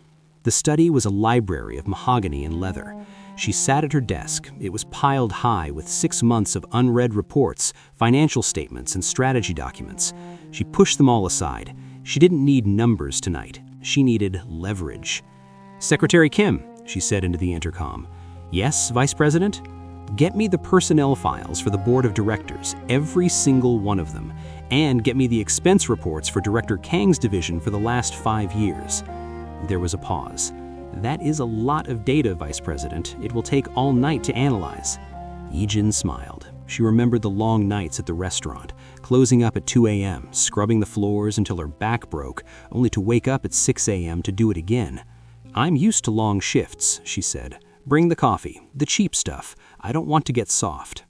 The study was a library of mahogany and leather. She sat at her desk. It was piled high with 6 months of unread reports, financial statements, and strategy documents. She pushed them all aside. She didn't need numbers tonight. She needed leverage. "Secretary Kim," she said into the intercom. "Yes, Vice President?" "Get me the personnel files for the board of directors, every single one of them, and get me the expense reports for Director Kang's division for the last 5 years. There was a pause. "That is a lot of data, Vice President. It will take all night to analyze." Ye-Jin smiled. She remembered the long nights at the restaurant, closing up at 2 a.m., scrubbing the floors until her back broke, only to wake up at 6 a.m. to do it again. "I'm used to long shifts," she said. "Bring the coffee, the cheap stuff. I don't want to get soft."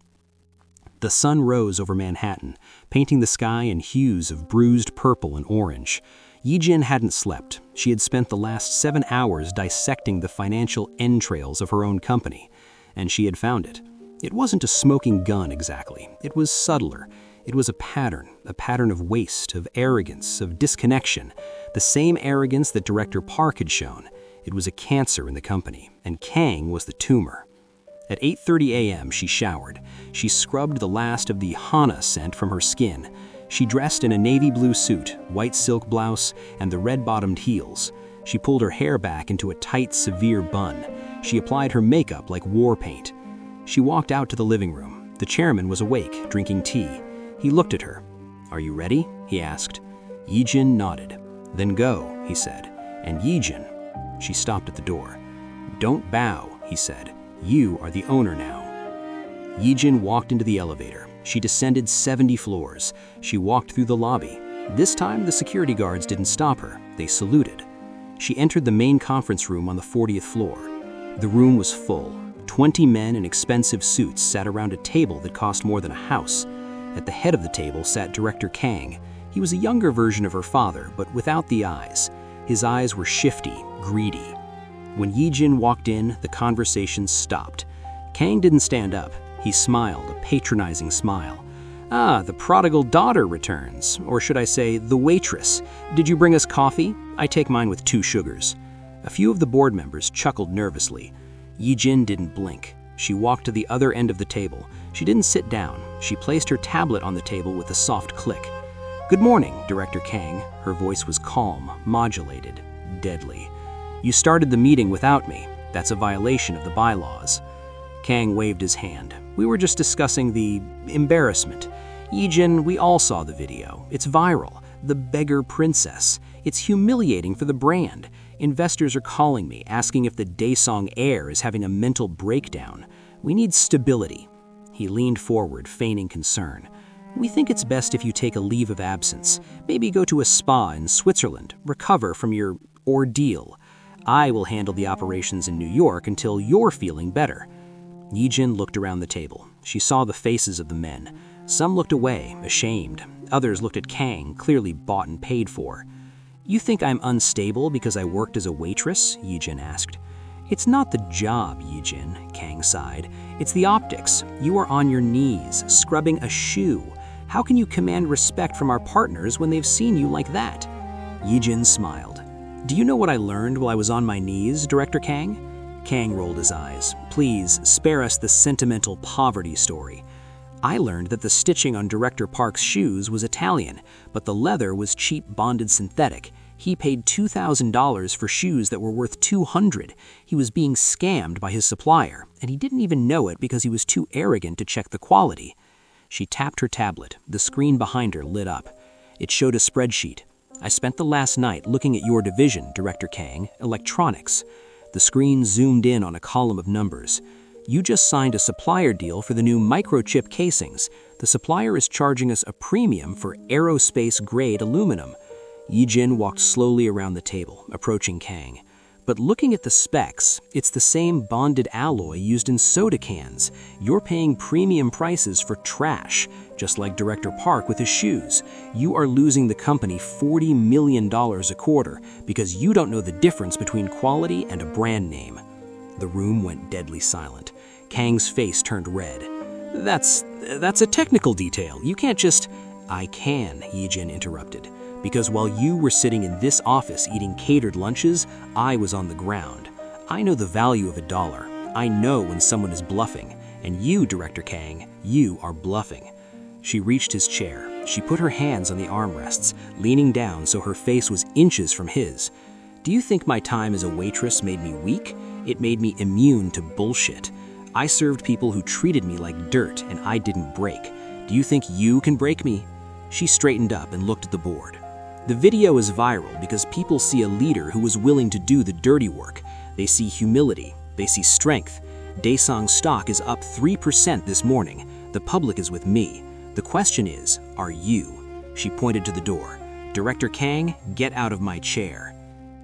The sun rose over Manhattan, painting the sky in hues of bruised purple and orange. Ye-Jin hadn't slept. She had spent the last 7 hours dissecting the financial entrails of her own company, and she had found it. It wasn't a smoking gun exactly. It was subtler. It was a pattern of waste, of arrogance, of disconnection, the same arrogance that Director Park had shown. It was a cancer in the company, and Kang was the tumor. At 8:30 a.m., she showered. She scrubbed the last of the Hana scent from her skin. She dressed in a navy blue suit, white silk blouse, and the red-bottomed heels. She pulled her hair back into a tight, severe bun. She applied her makeup like war paint. She walked out to the living room. The chairman was awake, drinking tea. He looked at her. "Are you ready?" he asked. Ye-Jin nodded. "Then go," he said. "And Ye-Jin..." She stopped at the door. "Don't bow," he said. "You are the owner now." Ye-Jin walked into the elevator. She descended 70 floors. She walked through the lobby. This time, the security guards didn't stop her. They saluted. She entered the main conference room on the 40th floor. The room was full. 20 men in expensive suits sat around a table that cost more than a house. At the head of the table sat Director Kang. He was a younger version of her father, but without the eyes. His eyes were shifty, greedy. When Ye-Jin walked in, the conversation stopped. Kang didn't stand up. He smiled, a patronizing smile. "Ah, the prodigal daughter returns. Or should I say, the waitress. Did you bring us coffee? I take mine with 2 sugars. A few of the board members chuckled nervously. Ye-Jin didn't blink. She walked to the other end of the table. She didn't sit down. She placed her tablet on the table with a soft click. "Good morning, Director Kang." Her voice was calm, modulated, deadly. "You started the meeting without me. That's a violation of the bylaws." Kang waved his hand. "We were just discussing the embarrassment. Ye-Jin, we all saw the video. It's viral. The beggar princess. It's humiliating for the brand. Investors are calling me, asking if the Daesung heir is having a mental breakdown. We need stability." He leaned forward, feigning concern. "We think it's best if you take a leave of absence. Maybe go to a spa in Switzerland, recover from your ordeal. I will handle the operations in New York until you're feeling better." Ye-Jin looked around the table. She saw the faces of the men. Some looked away, ashamed. Others looked at Kang, clearly bought and paid for. "You think I'm unstable because I worked as a waitress?" Ye-Jin asked. "It's not the job, Ye-Jin," Kang sighed. "It's the optics. You are on your knees, scrubbing a shoe. How can you command respect from our partners when they've seen you like that?" Ye-Jin smiled. "Do you know what I learned while I was on my knees, Director Kang?" Kang rolled his eyes. "Please, spare us the sentimental poverty story." "I learned that the stitching on Director Park's shoes was Italian, but the leather was cheap bonded synthetic. He paid $2,000 for shoes that were worth $200. He was being scammed by his supplier, and he didn't even know it because he was too arrogant to check the quality." She tapped her tablet. The screen behind her lit up. It showed a spreadsheet. "I spent the last night looking at your division, Director Kang, electronics." The screen zoomed in on a column of numbers. "You just signed a supplier deal for the new microchip casings. The supplier is charging us a premium for aerospace-grade aluminum." Ye-Jin walked slowly around the table, approaching Kang. "But looking at the specs, it's the same bonded alloy used in soda cans. You're paying premium prices for trash, just like Director Park with his shoes. You are losing the company $40 million a quarter because you don't know the difference between quality and a brand name." The room went deadly silent. Kang's face turned red. That's a technical detail. You can't just—" "I can," Ye-Jin interrupted. "Because while you were sitting in this office eating catered lunches, I was on the ground. I know the value of $1. I know when someone is bluffing. And you, Director Kang, you are bluffing." She reached his chair. She put her hands on the armrests, leaning down so her face was inches from his. "Do you think my time as a waitress made me weak? It made me immune to bullshit. I served people who treated me like dirt, and I didn't break. Do you think you can break me?" She straightened up and looked at the board. "The video is viral because people see a leader who was willing to do the dirty work. They see humility. They see strength. Daesung stock is up 3% this morning. The public is with me. The question is, are you?" She pointed to the door. "Director Kang, get out of my chair."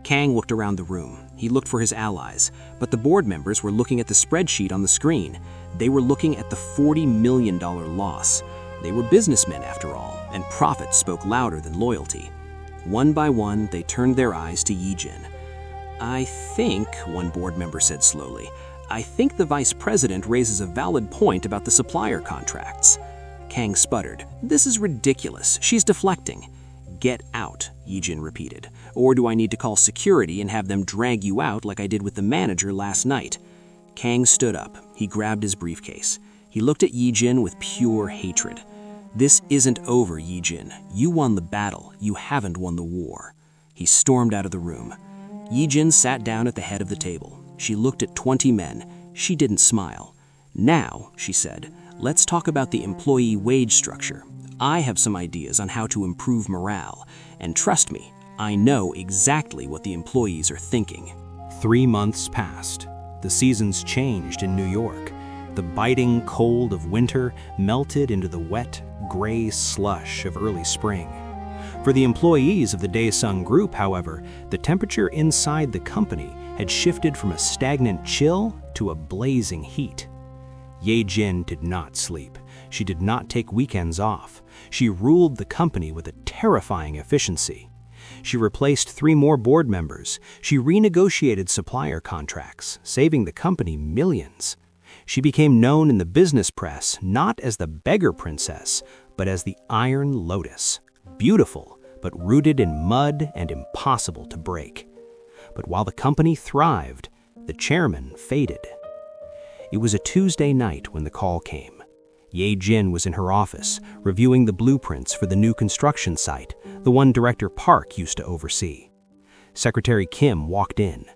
Kang looked around the room. He looked for his allies, but the board members were looking at the spreadsheet on the screen. They were looking at the $40 million loss. They were businessmen, after all, and profit spoke louder than loyalty. One by one, they turned their eyes to Ye-Jin. "I think," one board member said slowly, "I think the vice president raises a valid point about the supplier contracts." Kang sputtered. "This is ridiculous. She's deflecting." "Get out," Ye-Jin repeated. "Or do I need to call security and have them drag you out like I did with the manager last night?" Kang stood up. He grabbed his briefcase. He looked at Ye-Jin with pure hatred. "This isn't over, Ye-Jin. You won the battle. You haven't won the war." He stormed out of the room. Ye-Jin sat down at the head of the table. She looked at 20 men. She didn't smile. "Now," she said, "let's talk about the employee wage structure. I have some ideas on how to improve morale, and trust me, I know exactly what the employees are thinking." 3 months passed. The seasons changed in New York. The biting cold of winter melted into the wet, gray slush of early spring. For the employees of the Daesung Group, however, the temperature inside the company had shifted from a stagnant chill to a blazing heat. Ye-Jin did not sleep. She did not take weekends off. She ruled the company with a terrifying efficiency. She replaced 3 more board members. She renegotiated supplier contracts, saving the company millions. She became known in the business press not as the beggar princess, but as the Iron Lotus, beautiful, but rooted in mud and impossible to break. But while the company thrived, the chairman faded. It was a Tuesday night when the call came. Ye-Jin was in her office, reviewing the blueprints for the new construction site, the one Director Park used to oversee. Secretary Kim walked in.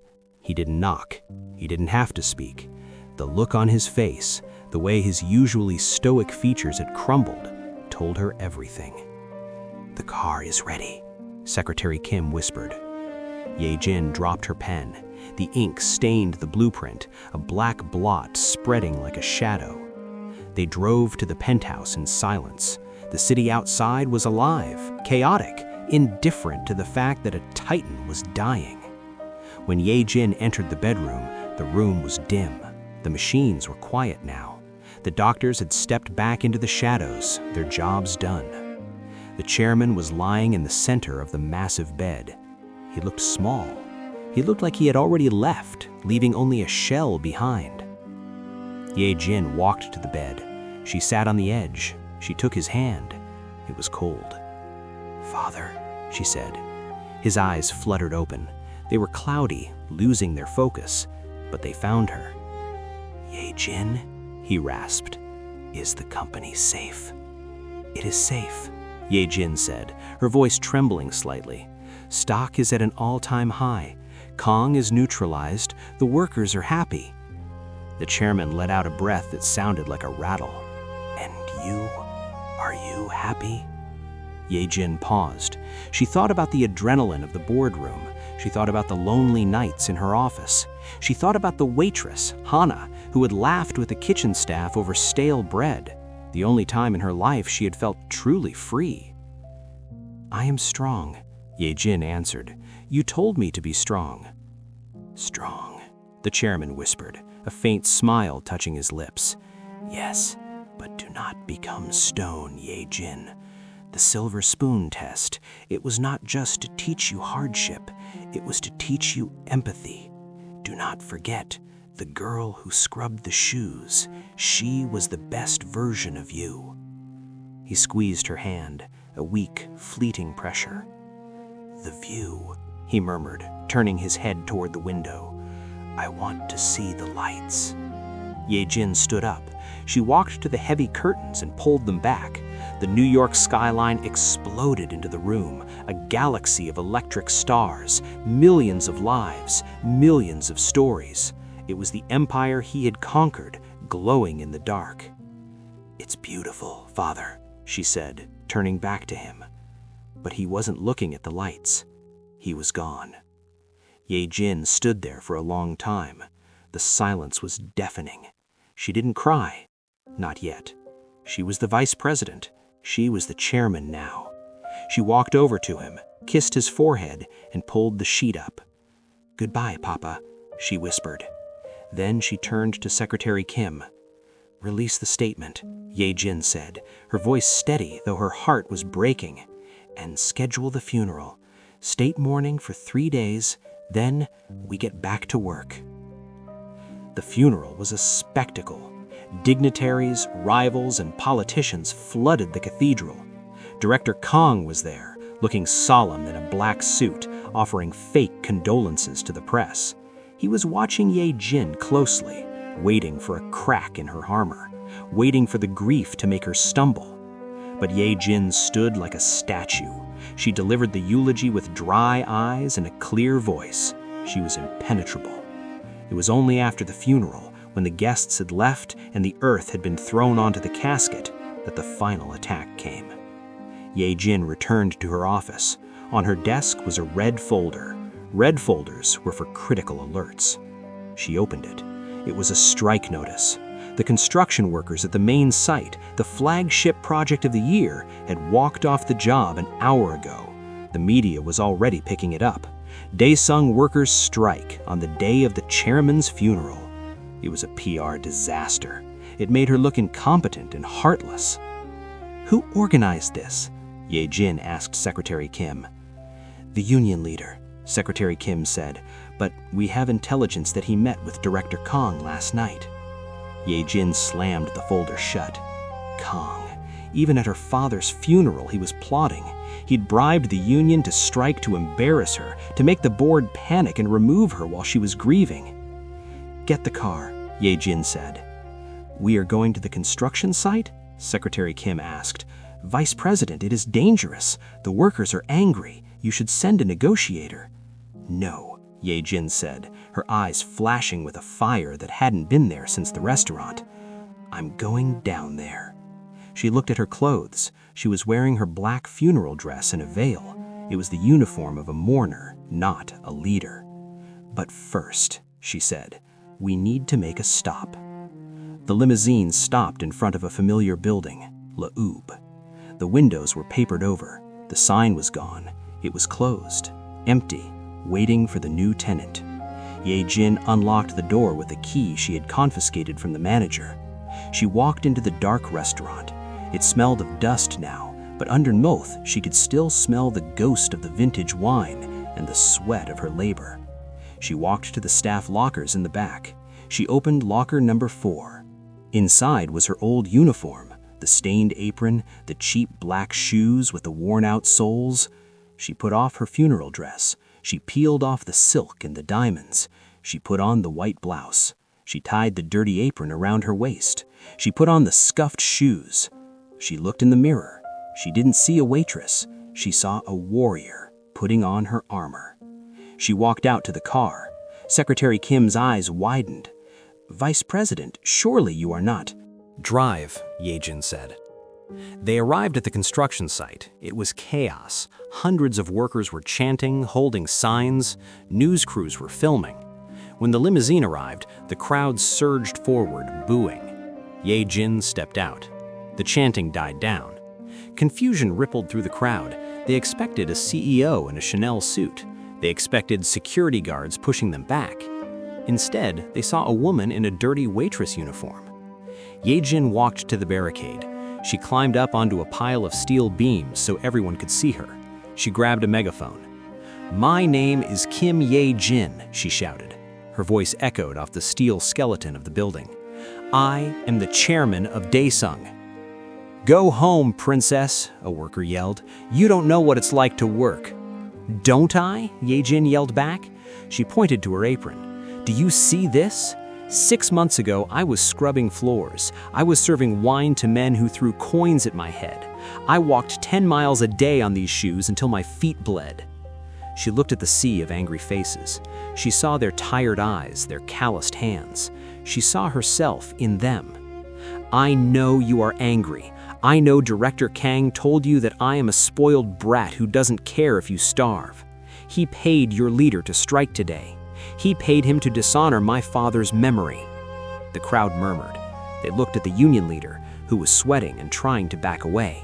He didn't knock. He didn't have to speak. The look on his face, the way his usually stoic features had crumbled, told her everything. "The car is ready," Secretary Kim whispered. Ye-Jin dropped her pen. The ink stained the blueprint, a black blot spreading like a shadow. They drove to the penthouse in silence. The city outside was alive, chaotic, indifferent to the fact that a titan was dying. When Ye-Jin entered the bedroom, the room was dim. The machines were quiet now. The doctors had stepped back into the shadows, their jobs done. The chairman was lying in the center of the massive bed. He looked small. He looked like he had already left, leaving only a shell behind. Ye-Jin walked to the bed. She sat on the edge. She took his hand. It was cold. "Father," she said. His eyes fluttered open. They were cloudy, losing their focus, but they found her. "Ye-Jin," he rasped, "is the company safe?" "It is safe," Ye-Jin said, her voice trembling slightly. "Stock is at an all-time high. Kong is neutralized. The workers are happy." The chairman let out a breath that sounded like a rattle. "And you? Are you happy?" Ye-Jin paused. She thought about the adrenaline of the boardroom. She thought about the lonely nights in her office. She thought about the waitress, Hana, who had laughed with the kitchen staff over stale bread, the only time in her life she had felt truly free. "I am strong," Ye-Jin answered. "You told me to be strong." "Strong," the chairman whispered, a faint smile touching his lips. "Yes, but do not become stone, Ye-Jin. The silver spoon test, it was not just to teach you hardship, it was to teach you empathy. Do not forget, the girl who scrubbed the shoes, she was the best version of you." He squeezed her hand, a weak, fleeting pressure. "The view," he murmured, turning his head toward the window. "I want to see the lights." Ye-Jin stood up. She walked to the heavy curtains and pulled them back. The New York skyline exploded into the room, a galaxy of electric stars, millions of lives, millions of stories. It was the empire he had conquered, glowing in the dark. "It's beautiful, Father," she said, turning back to him. But he wasn't looking at the lights. He was gone. Ye-Jin stood there for a long time. The silence was deafening. She didn't cry. Not yet. She was the vice president. She was the chairman now. She walked over to him, kissed his forehead, and pulled the sheet up. "Goodbye, Papa," she whispered. Then she turned to Secretary Kim. "Release the statement," Ye-Jin said, her voice steady though her heart was breaking. "And schedule the funeral. State mourning for 3 days, then we get back to work." The funeral was a spectacle. Dignitaries, rivals, and politicians flooded the cathedral. Director Kong was there, looking solemn in a black suit, offering fake condolences to the press. He was watching Ye-Jin closely, waiting for a crack in her armor, waiting for the grief to make her stumble. But Ye-Jin stood like a statue. She delivered the eulogy with dry eyes and a clear voice. She was impenetrable. It was only after the funeral, when the guests had left and the earth had been thrown onto the casket, that the final attack came. Ye-Jin returned to her office. On her desk was a red folder. Red folders were for critical alerts. She opened it. It was a strike notice. The construction workers at the main site, the flagship project of the year, had walked off the job an hour ago. The media was already picking it up. Daesung workers strike on the day of the chairman's funeral. It was a PR disaster. It made her look incompetent and heartless. "Who organized this?" Ye-Jin asked Secretary Kim. "The union leader," Secretary Kim said, "but we have intelligence that he met with Director Kong last night." Ye-Jin slammed the folder shut. Kong. Even at her father's funeral, he was plotting. He'd bribed the union to strike to embarrass her, to make the board panic and remove her while she was grieving. "Get the car," Ye-Jin said. "We are going to the construction site?" Secretary Kim asked. "Vice President, it is dangerous. The workers are angry. You should send a negotiator." "No," Ye-Jin said, her eyes flashing with a fire that hadn't been there since the restaurant. "I'm going down there." She looked at her clothes. She was wearing her black funeral dress and a veil. It was the uniform of a mourner, not a leader. "But first," she said, "we need to make a stop." The limousine stopped in front of a familiar building, L'Aube. The windows were papered over. The sign was gone. It was closed, empty, waiting for the new tenant. Ye-Jin unlocked the door with a key she had confiscated from the manager. She walked into the dark restaurant. It smelled of dust now, but underneath she could still smell the ghost of the vintage wine and the sweat of her labor. She walked to the staff lockers in the back. She opened locker number 4. Inside was her old uniform, the stained apron, the cheap black shoes with the worn-out soles. She put off her funeral dress. She peeled off the silk and the diamonds. She put on the white blouse. She tied the dirty apron around her waist. She put on the scuffed shoes. She looked in the mirror. She didn't see a waitress. She saw a warrior putting on her armor. She walked out to the car. Secretary Kim's eyes widened. "Vice President, surely you are not—" "Drive," Ye-Jin said. They arrived at the construction site. It was chaos. Hundreds of workers were chanting, holding signs. News crews were filming. When the limousine arrived, the crowd surged forward, booing. Ye-Jin stepped out. The chanting died down. Confusion rippled through the crowd. They expected a CEO in a Chanel suit. They expected security guards pushing them back. Instead, they saw a woman in a dirty waitress uniform. Ye-Jin walked to the barricade. She climbed up onto a pile of steel beams so everyone could see her. She grabbed a megaphone. "My name is Kim Ye-Jin," she shouted. Her voice echoed off the steel skeleton of the building. "I am the chairman of Daesung." "Go home, princess," a worker yelled. "You don't know what it's like to work." "Don't I?" Ye-Jin yelled back. She pointed to her apron. "Do you see this? 6 months ago, I was scrubbing floors. I was serving wine to men who threw coins at my head. I walked 10 miles a day on these shoes until my feet bled." She looked at the sea of angry faces. She saw their tired eyes, their calloused hands. She saw herself in them. "I know you are angry. I know Director Kang told you that I am a spoiled brat who doesn't care if you starve. He paid your leader to strike today. He paid him to dishonor my father's memory." The crowd murmured. They looked at the union leader, who was sweating and trying to back away.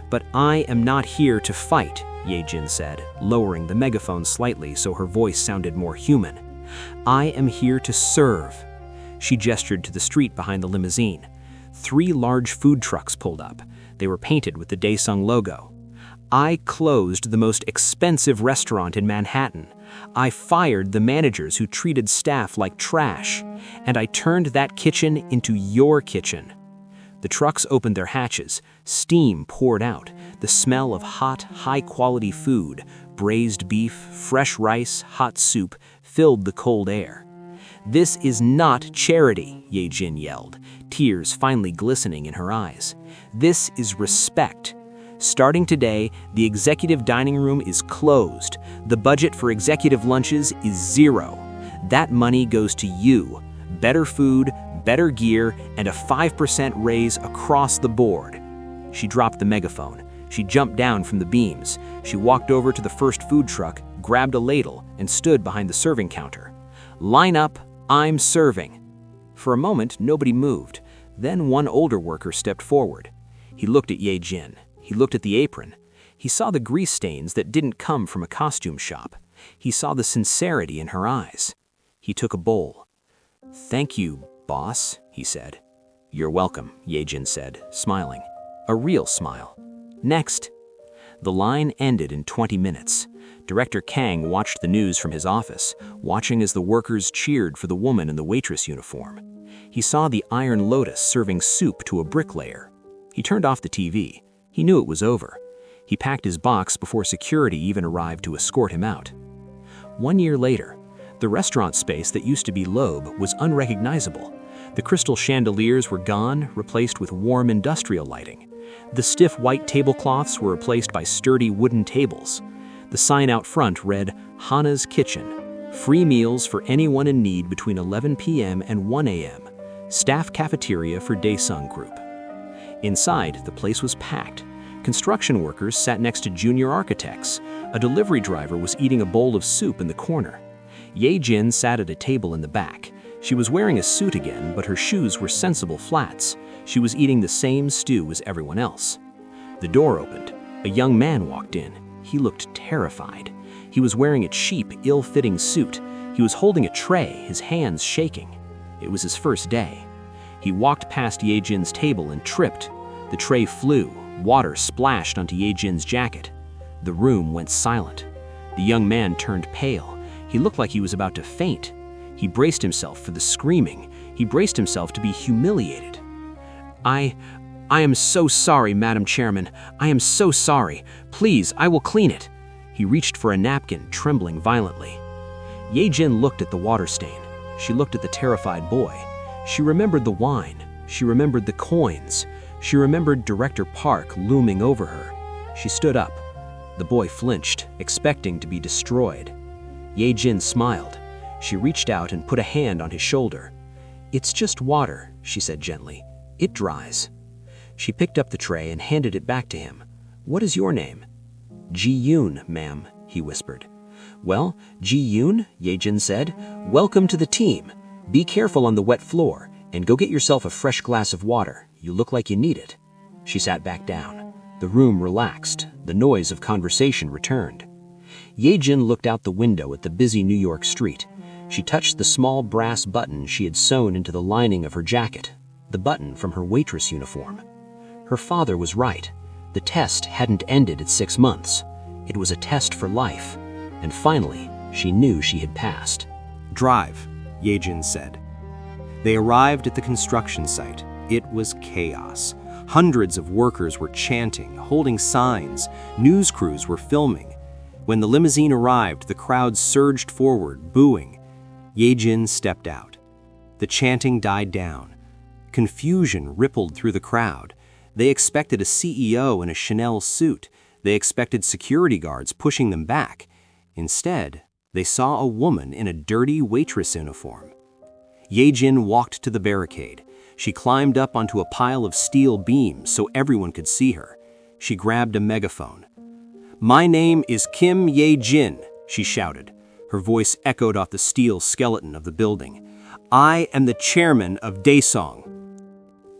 "But I am not here to fight," Ye-Jin said, lowering the megaphone slightly so her voice sounded more human. "I am here to serve." She gestured to the street behind the limousine. 3 large food trucks pulled up. They were painted with the Daesung logo. "I closed the most expensive restaurant in Manhattan. I fired the managers who treated staff like trash. And I turned that kitchen into your kitchen." The trucks opened their hatches. Steam poured out. The smell of hot, high-quality food, braised beef, fresh rice, hot soup, filled the cold air. "This is not charity," Ye-Jin yelled, tears finally glistening in her eyes. "This is respect. Starting today, the executive dining room is closed. The budget for executive lunches is 0. That money goes to you. Better food, better gear, and a 5% raise across the board." She dropped the megaphone. She jumped down from the beams. She walked over to the first food truck, grabbed a ladle, and stood behind the serving counter. "Line up, I'm serving." For a moment, nobody moved. Then one older worker stepped forward. He looked at Ye-Jin. He looked at the apron. He saw the grease stains that didn't come from a costume shop. He saw the sincerity in her eyes. He took a bowl. "Thank you, boss," he said. "You're welcome," Ye-Jin said, smiling. A real smile. "Next." The line ended in 20 minutes. Director Kang watched the news from his office, watching as the workers cheered for the woman in the waitress uniform. He saw the Iron Lotus serving soup to a bricklayer. He turned off the TV. He knew it was over. He packed his box before security even arrived to escort him out. 1 year later, the restaurant space that used to be Loeb was unrecognizable. The crystal chandeliers were gone, replaced with warm industrial lighting. The stiff white tablecloths were replaced by sturdy wooden tables. The sign out front read, "Hana's Kitchen. Free meals for anyone in need between 11 p.m. and 1 a.m. Staff cafeteria for Daesung Group." Inside, the place was packed. Construction workers sat next to junior architects. A delivery driver was eating a bowl of soup in the corner. Ye-Jin sat at a table in the back. She was wearing a suit again, but her shoes were sensible flats. She was eating the same stew as everyone else. The door opened. A young man walked in. He looked terrified. He was wearing a cheap, ill-fitting suit. He was holding a tray, his hands shaking. It was his first day. He walked past Ye-Jin's table and tripped. The tray flew. Water splashed onto Ye-Jin's jacket. The room went silent. The young man turned pale. He looked like he was about to faint. He braced himself for the screaming. He braced himself to be humiliated. I am so sorry, Madam Chairman. I am so sorry. Please, I will clean it." He reached for a napkin, trembling violently. Ye-Jin looked at the water stain. She looked at the terrified boy. She remembered the wine. She remembered the coins. She remembered Director Park looming over her. She stood up. The boy flinched, expecting to be destroyed. Ye-Jin smiled. She reached out and put a hand on his shoulder. "It's just water," she said gently. "It dries." She picked up the tray and handed it back to him. "What is your name?" "Ji-Yoon, ma'am," he whispered. "Well, Ji-Yoon," Ye-Jin said, "welcome to the team. Be careful on the wet floor, and go get yourself a fresh glass of water. You look like you need it." She sat back down. The room relaxed. The noise of conversation returned. Ye-Jin looked out the window at the busy New York street. She touched the small brass button she had sewn into the lining of her jacket, the button from her waitress uniform. Her father was right. The test hadn't ended at 6 months. It was a test for life. And finally, she knew she had passed. "Drive," Ye-Jin said. They arrived at the construction site. It was chaos. Hundreds of workers were chanting, holding signs. News crews were filming. When the limousine arrived, the crowd surged forward, booing. Ye-Jin stepped out. The chanting died down. Confusion rippled through the crowd. They expected a CEO in a Chanel suit. They expected security guards pushing them back. Instead, they saw a woman in a dirty waitress uniform. Ye-Jin walked to the barricade. She climbed up onto a pile of steel beams so everyone could see her. She grabbed a megaphone. "My name is Kim Ye-Jin," she shouted. Her voice echoed off the steel skeleton of the building. "I am the chairman of Daesung."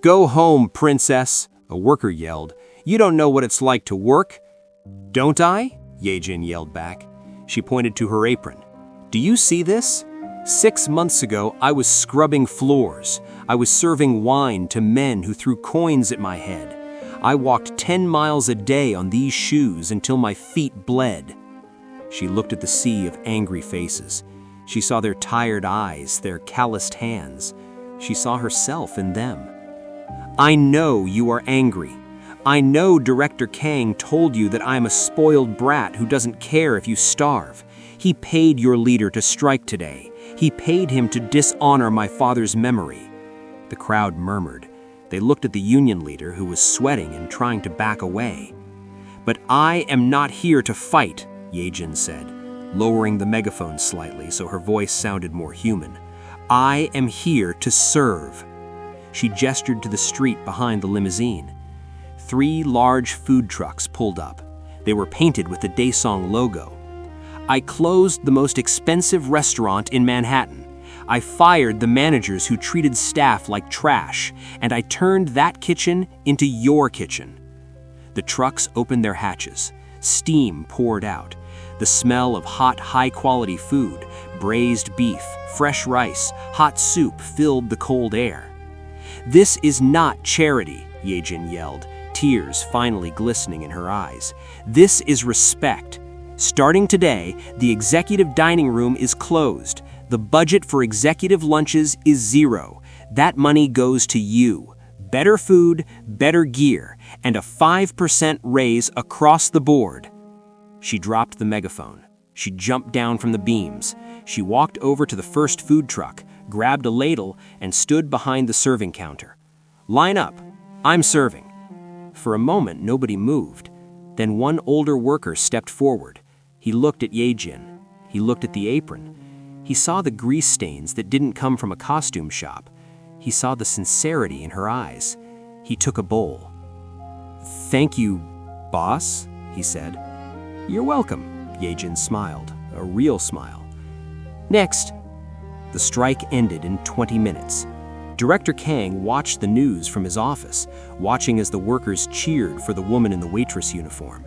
"Go home, princess," a worker yelled. "You don't know what it's like to work." "Don't I?" Ye-Jin yelled back. She pointed to her apron. "Do you see this? 6 months ago, I was scrubbing floors. I was serving wine to men who threw coins at my head. I walked 10 miles a day on these shoes until my feet bled." She looked at the sea of angry faces. She saw their tired eyes, their calloused hands. She saw herself in them. "I know you are angry. I know Director Kang told you that I'm a spoiled brat who doesn't care if you starve. He paid your leader to strike today. He paid him to dishonor my father's memory." The crowd murmured. They looked at the union leader who was sweating and trying to back away. "But I am not here to fight," Ye-Jin said, lowering the megaphone slightly so her voice sounded more human. "I am here to serve." She gestured to the street behind the limousine. 3 large food trucks pulled up. They were painted with the Daesung logo. "I closed the most expensive restaurant in Manhattan. I fired the managers who treated staff like trash, and I turned that kitchen into your kitchen." The trucks opened their hatches. Steam poured out. The smell of hot, high-quality food, braised beef, fresh rice, hot soup filled the cold air. "This is not charity," Ye-Jin yelled, tears finally glistening in her eyes. "This is respect. Starting today, the executive dining room is closed. The budget for executive lunches is 0. That money goes to you. Better food, better gear, and a 5% raise across the board." She dropped the megaphone. She jumped down from the beams. She walked over to the first food truck, grabbed a ladle, and stood behind the serving counter. "Line up. I'm serving." For a moment, nobody moved. Then one older worker stepped forward. He looked at Ye-Jin. He looked at the apron. He saw the grease stains that didn't come from a costume shop. He saw the sincerity in her eyes. He took a bowl. "Thank you, boss," he said. "You're welcome," Ye-Jin smiled, a real smile. Next. The strike ended in 20 minutes. Director Kang watched the news from his office, watching as the workers cheered for the woman in the waitress uniform.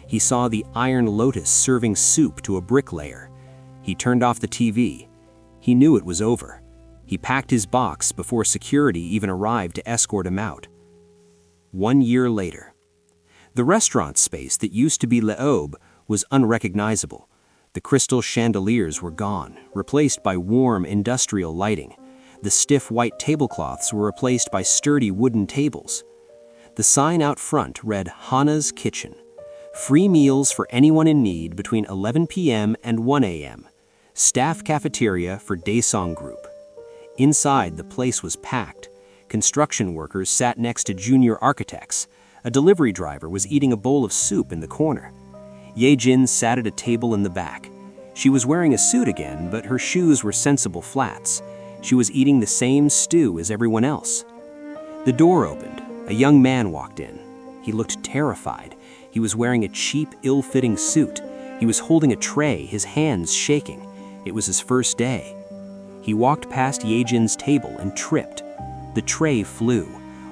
He saw the iron lotus serving soup to a bricklayer. He turned off the TV. He knew it was over. He packed his box before security even arrived to escort him out. 1 year later. The restaurant space that used to be L'Aube was unrecognizable. The crystal chandeliers were gone, replaced by warm industrial lighting. The stiff white tablecloths were replaced by sturdy wooden tables. The sign out front read Hana's Kitchen. Free meals for anyone in need between 11 p.m. and 1 a.m. Staff cafeteria for Daesung Group. Inside, the place was packed. Construction workers sat next to junior architects. A delivery driver was eating a bowl of soup in the corner. Ye-Jin sat at a table in the back. She was wearing a suit again, but her shoes were sensible flats. She was eating the same stew as everyone else. The door opened. A young man walked in. He looked terrified. He was wearing a cheap, ill-fitting suit. He was holding a tray, his hands shaking. It was his first day. He walked past Ye-Jin's table and tripped. The tray flew.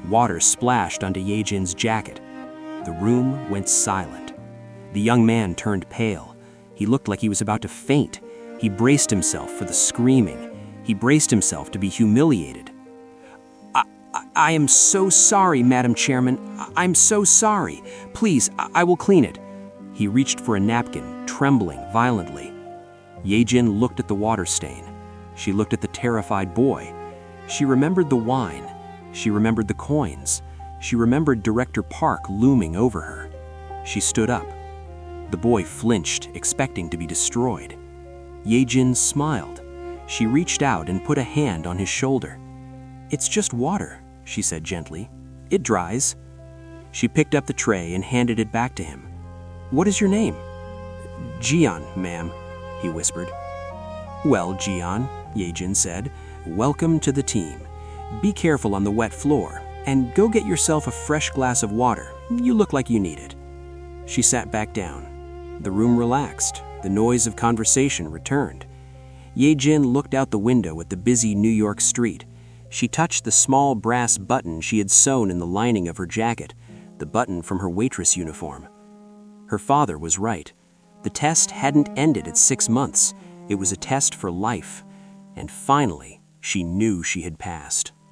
Water splashed onto Ye-Jin's jacket. The room went silent. The young man turned pale. He looked like he was about to faint. He braced himself for the screaming. He braced himself to be humiliated. I am so sorry, Madam Chairman. I'm so sorry. Please, I will clean it." He reached for a napkin, trembling violently. Ye-Jin looked at the water stain. She looked at the terrified boy. She remembered the wine. She remembered the coins. She remembered Director Park looming over her. She stood up. The boy flinched, expecting to be destroyed. Ye-Jin smiled. She reached out and put a hand on his shoulder. "It's just water," she said gently. "It dries." She picked up the tray and handed it back to him. "What is your name?" "Jian, ma'am," he whispered. "Well, Jian," Ye-Jin said, "welcome to the team. Be careful on the wet floor, and go get yourself a fresh glass of water. You look like you need it." She sat back down. The room relaxed. The noise of conversation returned. Ye-Jin looked out the window at the busy New York street. She touched the small brass button she had sewn in the lining of her jacket, the button from her waitress uniform. Her father was right. The test hadn't ended at 6 months. It was a test for life. And finally, she knew she had passed.